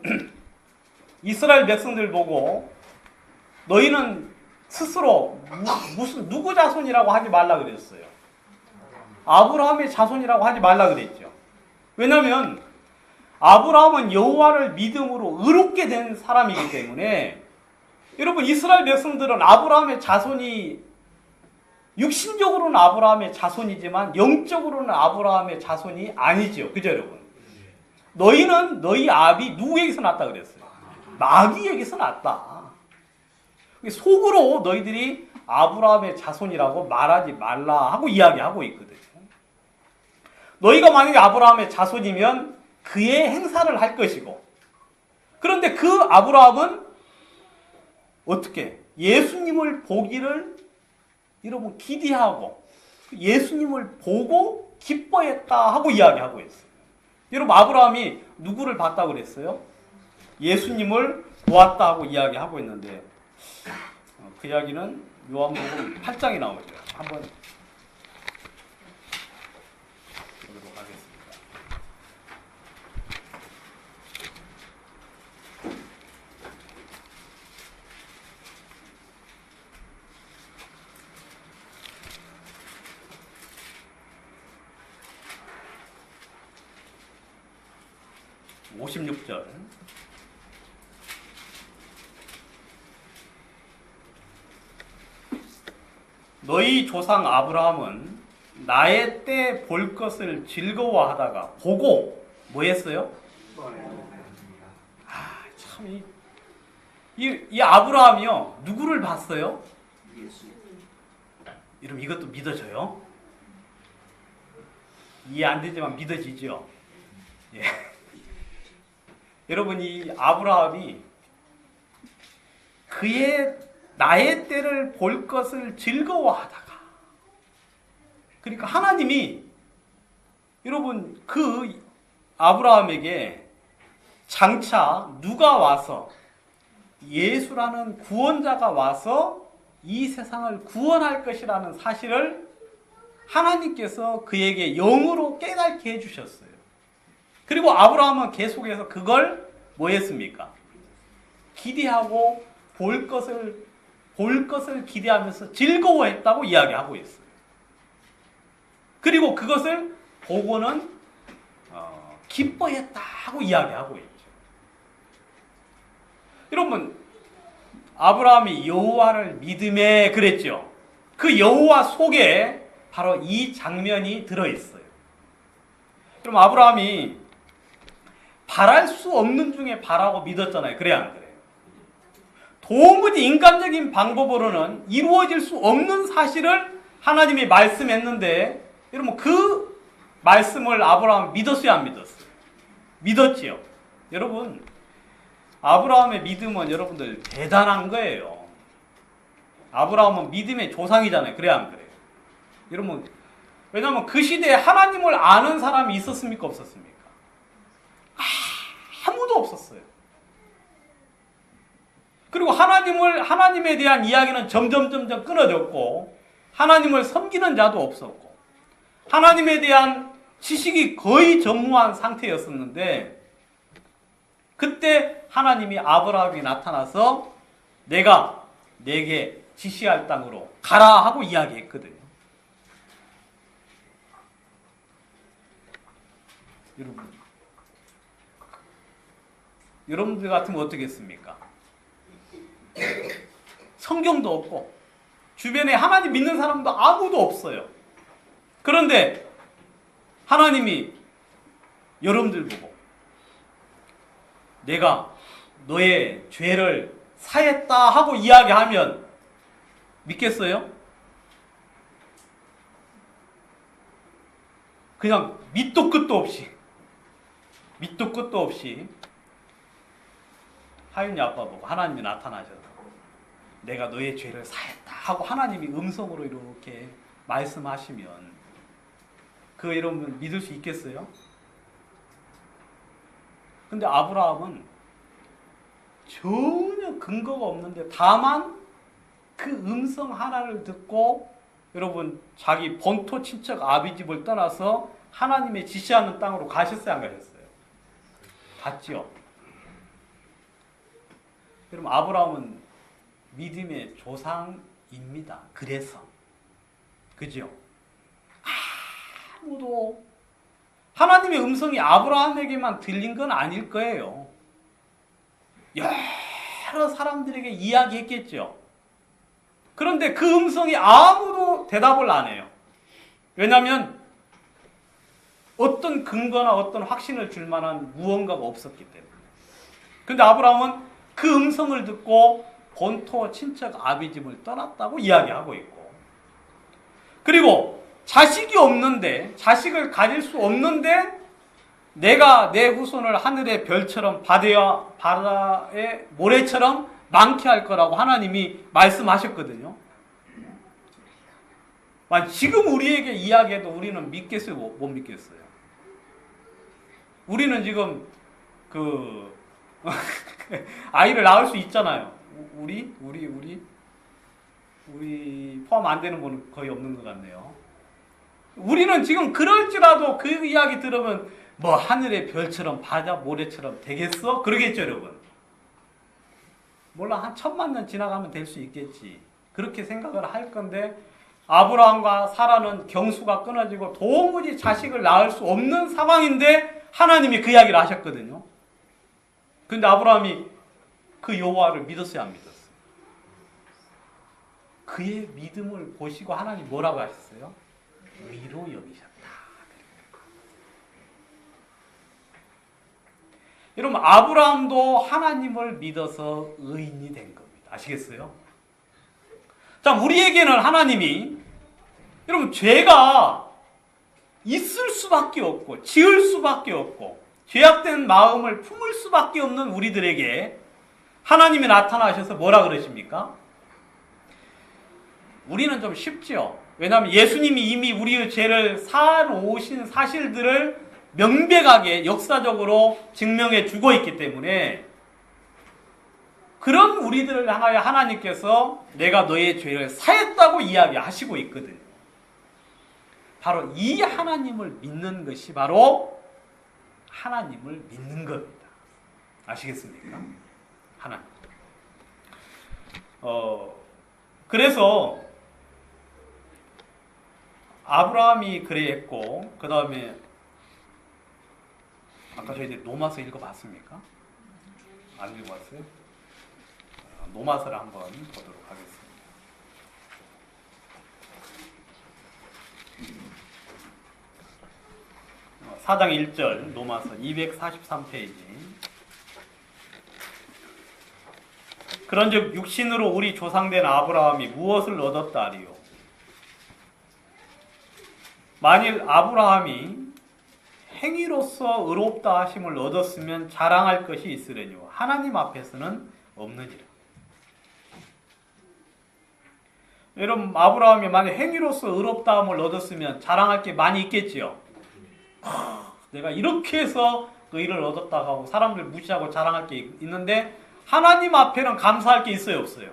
이스라엘 백성들 보고 너희는 스스로 누구 자손이라고 하지 말라 그랬어요. 아브라함의 자손이라고 하지 말라 그랬죠. 왜냐하면 아브라함은 여호와를 믿음으로 의롭게 된 사람이기 때문에, 여러분, 이스라엘 백성들은 아브라함의 자손이 육신적으로는 아브라함의 자손이지만 영적으로는 아브라함의 자손이 아니죠. 그죠, 여러분? 너희는 너희 아비 누구에게서 났다 그랬어요? 마귀에게서 났다. 속으로 너희들이 아브라함의 자손이라고 말하지 말라 하고 이야기하고 있거든요. 너희가 만약에 아브라함의 자손이면 그의 행사를 할 것이고, 그런데 그 아브라함은 어떻게 예수님을 보기를 여러분 기대하고 예수님을 보고 기뻐했다 하고 이야기하고 있어요. 여러분, 아브라함이 누구를 봤다고 그랬어요? 예수님을 보았다 하고 이야기하고 있는데, 그 이야기는 요한복음 8장에 나오죠. 한번 보도록 하겠습니다. (56절) 너희 조상 아브라함은 나의 때 볼 것을 즐거워하다가 보고 뭐 했어요? 참 이 아브라함이요 누구를 봤어요? 여러분, 이것도 믿어져요? 이해 안 되지만 믿어지죠? 예. 여러분, 이 아브라함이 그의 나의 때를 볼 것을 즐거워하다가, 그러니까 하나님이 여러분 그 아브라함에게 장차 누가 와서 예수라는 구원자가 와서 이 세상을 구원할 것이라는 사실을 하나님께서 그에게 영으로 깨닫게 해주셨어요. 그리고 아브라함은 계속해서 그걸 뭐 했습니까? 기대하고 볼 것을 기대하면서 즐거워했다고 이야기하고 있어요. 그리고 그것을 보고는 기뻐했다고 이야기하고 있죠. 여러분, 아브라함이 여호와를 믿음에 그랬죠. 그 여호와 속에 바로 이 장면이 들어있어요. 그럼 아브라함이 바랄 수 없는 중에 바라고 믿었잖아요. 그래 안 그래요? 도무지 인간적인 방법으로는 이루어질 수 없는 사실을 하나님이 말씀했는데, 여러분 그 말씀을 아브라함은 믿었어요, 안 믿었어요? 믿었지요. 여러분, 아브라함의 믿음은 여러분들 대단한 거예요. 아브라함은 믿음의 조상이잖아요. 그래 안 그래요? 여러분, 왜냐하면 그 시대에 하나님을 아는 사람이 있었습니까, 없었습니까? 아무도 없었어요. 그리고 하나님에 대한 이야기는 점점 끊어졌고, 하나님을 섬기는 자도 없었고, 하나님에 대한 지식이 거의 전무한 상태였었는데, 그때 하나님이 아브라함에게 나타나서 내가 내게 지시할 땅으로 가라 하고 이야기했거든요. 여러분들 같으면 어떻겠습니까? 성경도 없고 주변에 하나님 믿는 사람도 아무도 없어요. 그런데 하나님이 여러분들 보고 내가 너의 죄를 사했다 하고 이야기하면 믿겠어요? 그냥 밑도 끝도 없이 하윤이 아빠 보고 하나님이 나타나셔서 내가 너의 죄를 사했다 하고 하나님이 음성으로 이렇게 말씀하시면 그 여러분 믿을 수 있겠어요? 근데 아브라함은 전혀 근거가 없는데 다만 그 음성 하나를 듣고 여러분 자기 본토 친척 아비집을 떠나서 하나님의 지시하는 땅으로 가셨어요, 안 가셨어요? 갔죠. 여러분, 아브라함은 믿음의 조상입니다. 그래서 그죠? 아무도 하나님의 음성이 아브라함에게만 들린 건 아닐 거예요. 여러 사람들에게 이야기했겠죠. 그런데 그 음성이 아무도 대답을 안 해요. 왜냐하면 어떤 근거나 어떤 확신을 줄 만한 무언가가 없었기 때문에. 근데 아브라함은 그 음성을 듣고 본토 친척 아비 집을 떠났다고 이야기하고 있고, 그리고 자식이 없는데, 자식을 가질 수 없는데 내가 내 후손을 하늘의 별처럼 바다의 모래처럼 많게 할 거라고 하나님이 말씀하셨거든요. 지금 우리에게 이야기해도 우리는 믿겠어요? 못 믿겠어요? 우리는 지금 아이를 낳을 수 있잖아요. 우리 포함 안 되는 분은 거의 없는 것 같네요. 우리는 지금 그럴지라도 그 이야기 들으면 뭐 하늘의 별처럼 바다 모래처럼 되겠어? 그러겠죠, 여러분. 몰라, 한 1000만 년 지나가면 될 수 있겠지. 그렇게 생각을 할 건데, 아브라함과 사라는 경수가 끊어지고 도무지 자식을 낳을 수 없는 상황인데 하나님이 그 이야기를 하셨거든요. 근데 아브라함이 그 여호와를 믿었어요, 안 믿었어요? 그의 믿음을 보시고 하나님 뭐라고 하셨어요? 의로 여기셨다. 여러분, 아브라함도 하나님을 믿어서 의인이 된 겁니다. 아시겠어요? 자, 우리에게는 하나님이, 여러분, 죄가 있을 수밖에 없고 지을 수밖에 없고 죄악된 마음을 품을 수밖에 없는 우리들에게 하나님이 나타나셔서 뭐라 그러십니까? 우리는 좀 쉽지요. 왜냐하면 예수님이 이미 우리의 죄를 사놓으신 사실들을 명백하게 역사적으로 증명해 주고 있기 때문에, 그런 우리들을 향하여 하나님께서 내가 너의 죄를 사했다고 이야기하시고 있거든요. 바로 이 하나님을 믿는 것이 바로 하나님을 믿는 겁니다. 아시겠습니까? 하나님. 그래서 아브라함이 그랬고, 그 다음에 아까 저희들 노마서 읽어봤습니까? 안 읽어봤어요? 노마서를 한번 보도록 하겠습니다. 사장 1절 노마서 243페이지. 그런즉 육신으로 우리 조상된 아브라함이 무엇을 얻었다 하리요? 만일 아브라함이 행위로서 의롭다 하심을 얻었으면 자랑할 것이 있으려니와 하나님 앞에서는 없느니라. 여러분, 아브라함이 만약 행위로서 의롭다함을 얻었으면 자랑할 게 많이 있겠지요. 내가 이렇게 해서 의를 얻었다 하고 사람들 무시하고 자랑할 게 있는데, 하나님 앞에는 감사할 게 있어요, 없어요?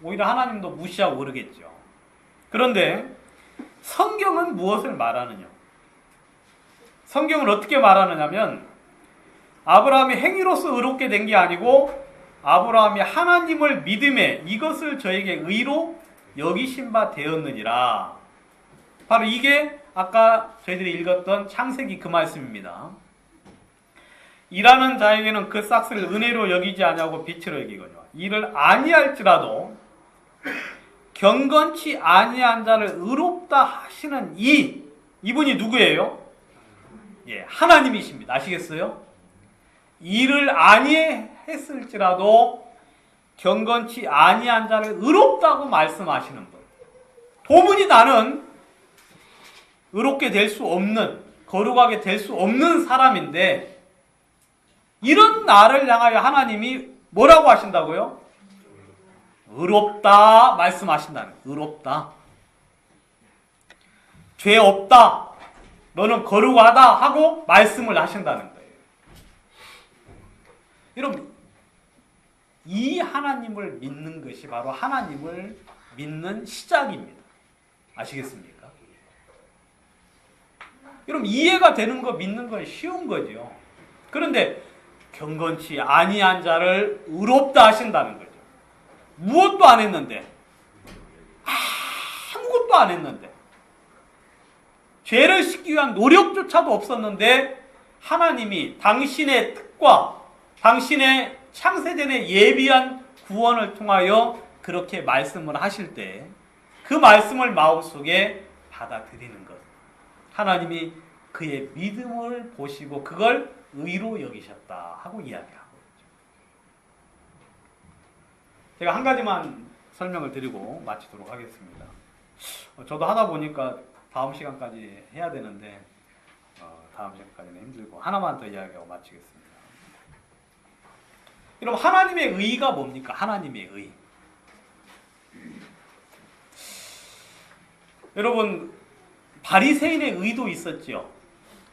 오히려 하나님도 무시하고 그러겠죠. 그런데 성경은 무엇을 말하느냐? 성경은 어떻게 말하느냐면, 아브라함이 행위로서 의롭게 된 게 아니고 아브라함이 하나님을 믿음에 이것을 저에게 의로 여기신 바 되었느니라. 바로 이게 아까 저희들이 읽었던 창세기 그 말씀입니다. 일하는 자에게는 그 싹을 은혜로 여기지 아니하고 빛으로 여기거니와 이를 아니할지라도 경건치 아니한 자를 의롭다 하시는 이분이 누구예요? 예, 하나님이십니다. 아시겠어요? 이를 아니했을지라도 경건치 아니한 자를 의롭다고 말씀하시는 분. 도무지 나는 의롭게 될 수 없는, 거룩하게 될 수 없는 사람인데, 이런 나를 향하여 하나님이 뭐라고 하신다고요? 의롭다 말씀하신다는 거예요. 의롭다. 죄 없다. 너는 거룩하다 하고 말씀을 하신다는 거예요. 여러분, 이 하나님을 믿는 것이 바로 하나님을 믿는 시작입니다. 아시겠습니까? 여러분, 이해가 되는 거 믿는 건 쉬운 거죠. 그런데 경건치 아니한 자를 의롭다 하신다는 거죠. 무엇도 안 했는데, 아무것도 안 했는데, 죄를 씻기 위한 노력조차도 없었는데 하나님이 당신의 뜻과 당신의 창세전에 예비한 구원을 통하여 그렇게 말씀을 하실 때 그 말씀을 마음속에 받아들이는 것. 하나님이 그의 믿음을 보시고 그걸 의로 여기셨다 하고 이야기하고 있죠. 제가 한 가지만 설명을 드리고 마치도록 하겠습니다. 저도 하다 보니까 다음 시간까지 해야 되는데 다음 시간까지는 힘들고 하나만 더 이야기하고 마치겠습니다. 여러분, 하나님의 의가 뭡니까? 하나님의 의. 여러분, 바리새인의 의도 있었죠.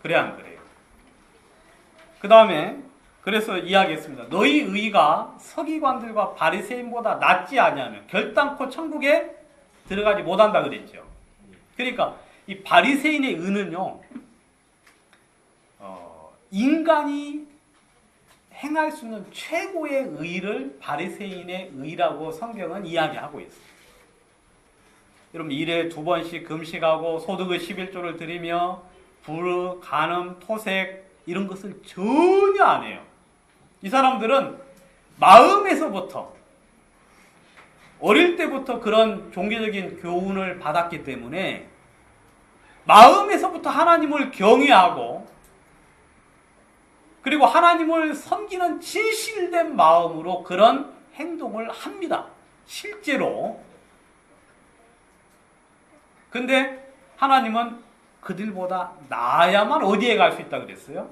그래 안 그래요? 그 다음에 그래서 이야기했습니다. 너희 의가 서기관들과 바리새인보다 낫지 아니하면 결단코 천국에 들어가지 못한다 그랬죠. 그러니까 이 바리새인의 의는요, 인간이 행할 수 있는 최고의 의를 바리새인의 의라고 성경은 이야기하고 있어요. 여러분, 일에 2번씩 금식하고 소득의 11조를 드리며 불, 간음, 토색 이런 것을 전혀 안 해요. 이 사람들은 마음에서부터 어릴 때부터 그런 종교적인 교훈을 받았기 때문에 마음에서부터 하나님을 경외하고 그리고 하나님을 섬기는 진실된 마음으로 그런 행동을 합니다. 실제로. 근데 하나님은 그들보다 나아야만 어디에 갈 수 있다 그랬어요?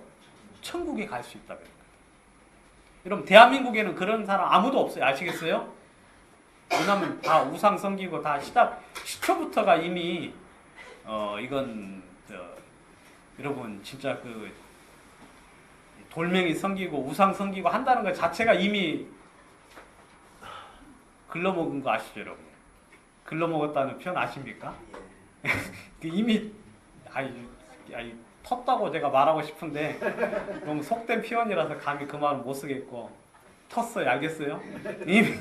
천국에 갈 수 있다 그랬어요. 여러분, 대한민국에는 그런 사람 아무도 없어요. 아시겠어요? 왜냐하면 다 우상 섬기고 다 시초부터가 이미 이건 여러분 진짜 그 돌멩이 섬기고 우상 섬기고 한다는 것 자체가 이미 글러먹은 거 아시죠, 여러분? 글러먹었다는 표현 아십니까? 이미 텄다고 제가 말하고 싶은데 너무 속된 표현이라서 감히 그 말을 못 쓰겠고 텄어요. 알겠어요? 이미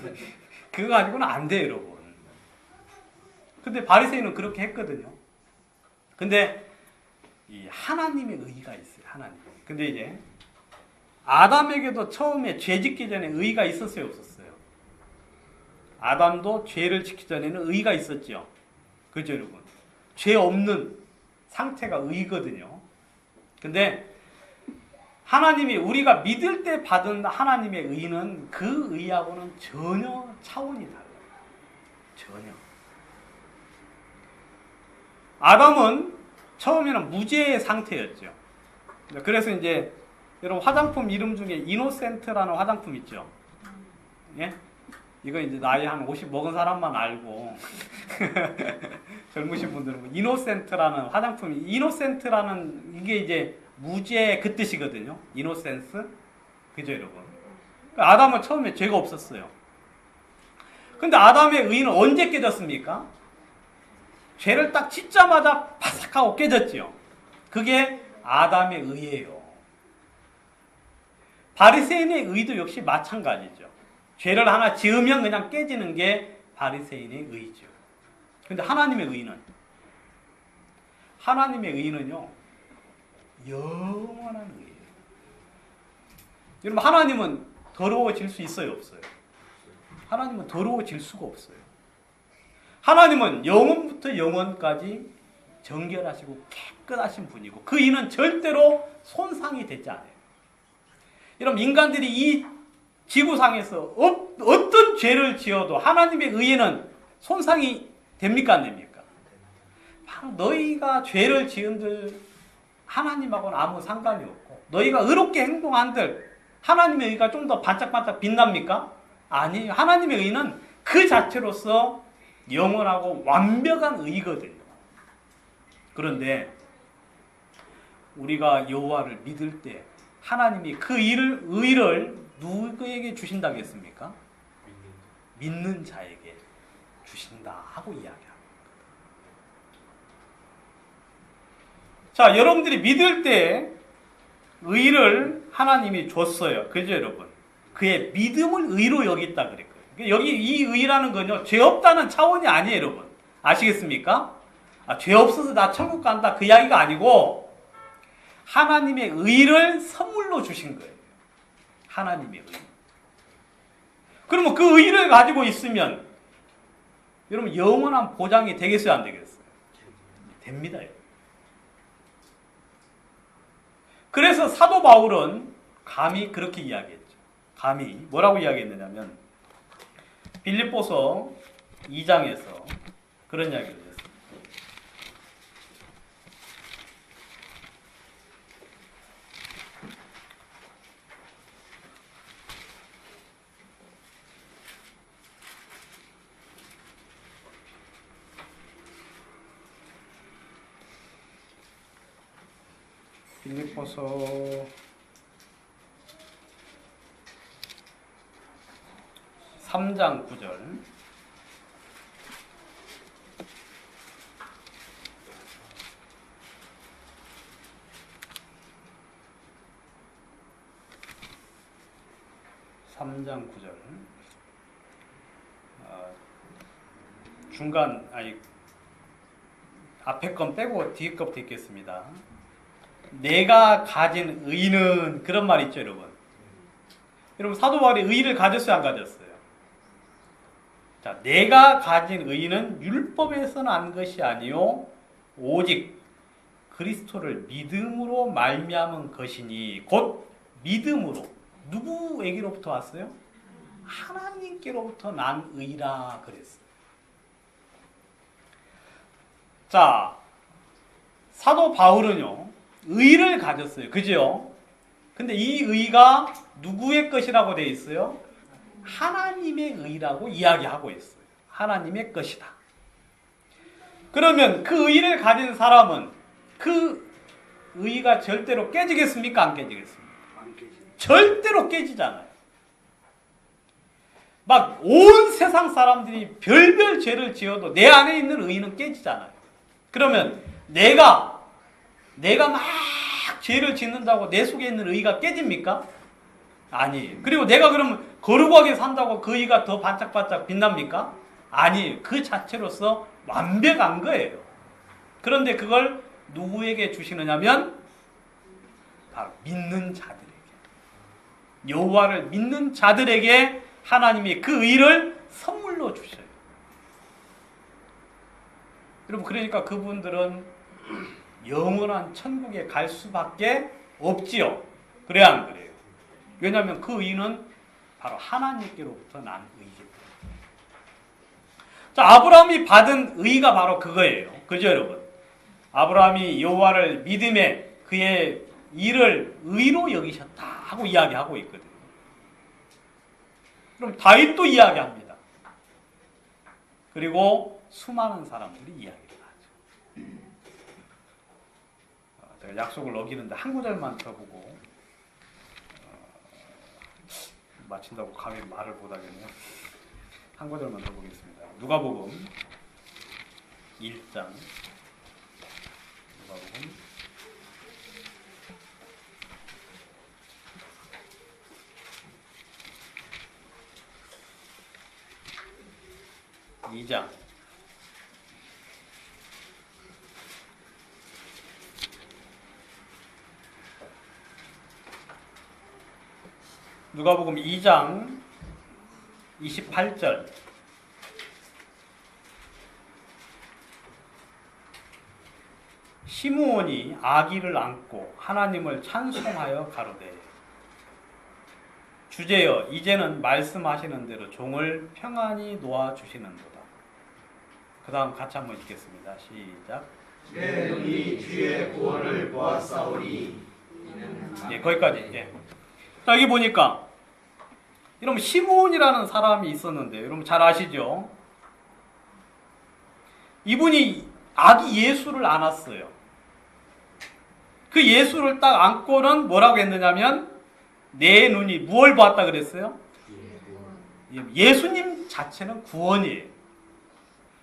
그거 가지고는 안 돼요, 여러분. 근데 바리새인은 그렇게 했거든요. 근데 이 하나님의 의가 있어요. 하나님. 근데 이제 아담에게도 처음에 죄 짓기 전에 의가 있었어요, 없었어요? 아담도 죄를 짓기 전에는 의가 있었죠. 그죠, 여러분? 죄 없는 상태가 의거든요. 근데 하나님이 우리가 믿을 때 받은 하나님의 의는 그 의하고는 전혀 차원이 달라요. 전혀. 아담은 처음에는 무죄의 상태였죠. 그래서 이제 여러분 화장품 이름 중에 이노센트라는 화장품 있죠. 예? 이거 이제 나이 한 50 먹은 사람만 알고 젊으신 분들은 이노센트라는 화장품이 이노센트라는 이게 이제 무죄 그 뜻이거든요. 이노센스. 그죠, 여러분? 그러니까 아담은 처음에 죄가 없었어요. 근데 아담의 의는 언제 깨졌습니까? 죄를 딱 짓자마자 바삭하고 깨졌지요. 그게 아담의 의예요. 바리새인의 의도 역시 마찬가지죠. 죄를 하나 지으면 그냥 깨지는 게 바리새인의 의죠. 근데 하나님의 의는요, 영원한 의예요. 여러분, 하나님은 더러워질 수 있어요, 없어요? 하나님은 더러워질 수가 없어요. 하나님은 영원부터 영원까지 정결하시고 깨끗하신 분이고 그 의는 절대로 손상이 되지 않아요. 여러분, 인간들이 이 지구상에서 어떤 죄를 지어도 하나님의 의에는 손상이 됩니까, 안 됩니까? 바로 너희가 죄를 지은들 하나님하고는 아무 상관이 없고 너희가 의롭게 행동한들 하나님의 의가 좀 더 반짝반짝 빛납니까? 아니에요. 하나님의 의는 그 자체로서 영원하고 완벽한 의거든요. 그런데 우리가 여호와를 믿을 때 하나님이 그 의를 누구에게 주신다고 했습니까? 믿는 자에게 주신다 하고 이야기합니다. 자, 여러분들이 믿을 때 의를 하나님이 줬어요. 그죠, 여러분? 그의 믿음을 의로 여겼다 그랬거든요. 여기 이 의라는 건요, 죄 없다는 차원이 아니에요, 여러분. 아시겠습니까? 죄 없어서 나 천국 간다 그 이야기가 아니고 하나님의 의를 선물로 주신 거예요. 하나님의 의. 그러면 그 의를 가지고 있으면 여러분 영원한 보장이 되겠어요, 안 되겠어요? 됩니다. 그래서 사도 바울은 감히 그렇게 이야기했죠. 감히 뭐라고 이야기했느냐면 빌립보서 2장에서 그런 이야기를 했습니다. 빌립보서 3장 9절. 중간 앞에 건 빼고 뒤에 것부터 읽겠습니다. 내가 가진 의는 그런 말 있죠, 여러분. 여러분 사도 바울이 의를 가졌어요, 안 가졌어요? 자, 내가 가진 의는 율법에서 난 것이 아니요 오직 그리스도를 믿음으로 말미암은 것이니 곧 믿음으로 누구에게로부터 왔어요? 하나님께로부터 난 의라 그랬어요. 자, 사도 바울은요 의를 가졌어요. 그죠? 근데 이 의가 누구의 것이라고 되어 있어요? 하나님의 의라고 이야기하고 있어요. 하나님의 것이다. 그러면 그 의를 가진 사람은 그 의가 절대로 깨지겠습니까? 안 깨지겠습니까? 절대로 깨지잖아요. 막 온 세상 사람들이 별별 죄를 지어도 내 안에 있는 의는 깨지잖아요. 그러면 내가 막 죄를 짓는다고 내 속에 있는 의가 깨집니까? 아니에요. 그리고 내가 그러면 거룩하게 산다고 그 의가 더 반짝반짝 빛납니까? 아니에요. 그 자체로서 완벽한 거예요. 그런데 그걸 누구에게 주시느냐면 바로 믿는 자들에게, 여호와를 믿는 자들에게 하나님이 그 의를 선물로 주셔요. 여러분, 그러니까 그분들은 영원한 천국에 갈 수밖에 없지요. 그래야 안 그래요? 왜냐하면 그 의는 바로 하나님께로부터 난 의이기 때문에. 자, 아브라함이 받은 의가 바로 그거예요. 그죠, 여러분? 아브라함이 여호와를 믿음에 그의 일을 의로 여기셨다 하고 이야기하고 있거든요. 그럼 다윗도 이야기합니다. 그리고 수많은 사람들이 이야기를 하죠. 제가 약속을 어기는데 한 구절만 더 보고 마친다고 감히 말을 못하겠네요. 한 구절만 더 보겠습니다. 누가복음 1장. 누가복음 2장. 누가복음 2장 28절. 시므온이 아기를 안고 하나님을 찬송하여 가로되 주제여 이제는 말씀하시는 대로 종을 평안히 놓아 주시는도다. 그 다음 같이 한번 읽겠습니다. 시작. 내 눈이 주의 구원을 보았사오니. 예, 거기까지. 예. 자, 여기 보니까 여러분 시므온이라는 사람이 있었는데 여러분 잘 아시죠? 이분이 아기 예수를 안았어요. 그 예수를 딱 안고는 뭐라고 했느냐면 내 눈이 무엇을 보았다 그랬어요? 예수님 자체는 구원이에요.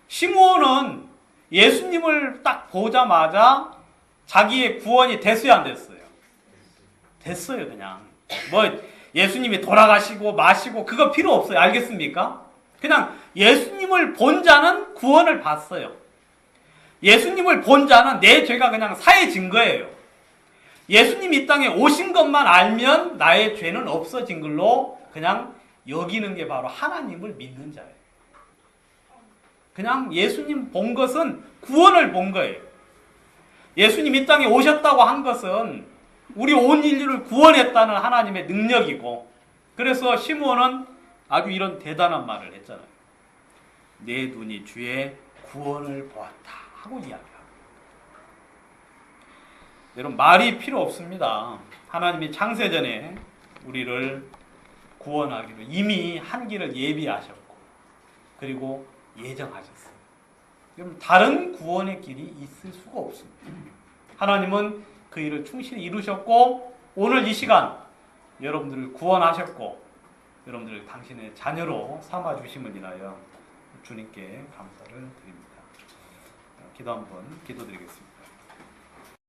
시므온은 예수님을 딱 보자마자 자기의 구원이 됐어요, 안 됐어요? 됐어요, 그냥. 뭐 예수님이 돌아가시고 마시고 그거 필요 없어요. 알겠습니까? 그냥 예수님을 본 자는 구원을 받았어요. 예수님을 본 자는 내 죄가 그냥 사해진 거예요. 예수님이 이 땅에 오신 것만 알면 나의 죄는 없어진 걸로 그냥 여기는 게 바로 하나님을 믿는 자예요. 그냥 예수님 본 것은 구원을 본 거예요. 예수님 이 땅에 오셨다고 한 것은 우리 온 인류를 구원했다는 하나님의 능력이고, 그래서 시므온은 아주 이런 대단한 말을 했잖아요. 내 눈이 주의 구원을 보았다 하고 이야기합니다. 여러분, 말이 필요 없습니다. 하나님이 창세전에 우리를 구원하기로 이미 한 길을 예비하셨고, 그리고 예정하셨어요. 그럼 다른 구원의 길이 있을 수가 없습니다. 하나님은 그 일을 충실히 이루셨고, 오늘 이 시간 여러분들을 구원하셨고, 여러분들을 당신의 자녀로 삼아주심을 인하여 주님께 감사를 드립니다. 기도 한번 기도드리겠습니다.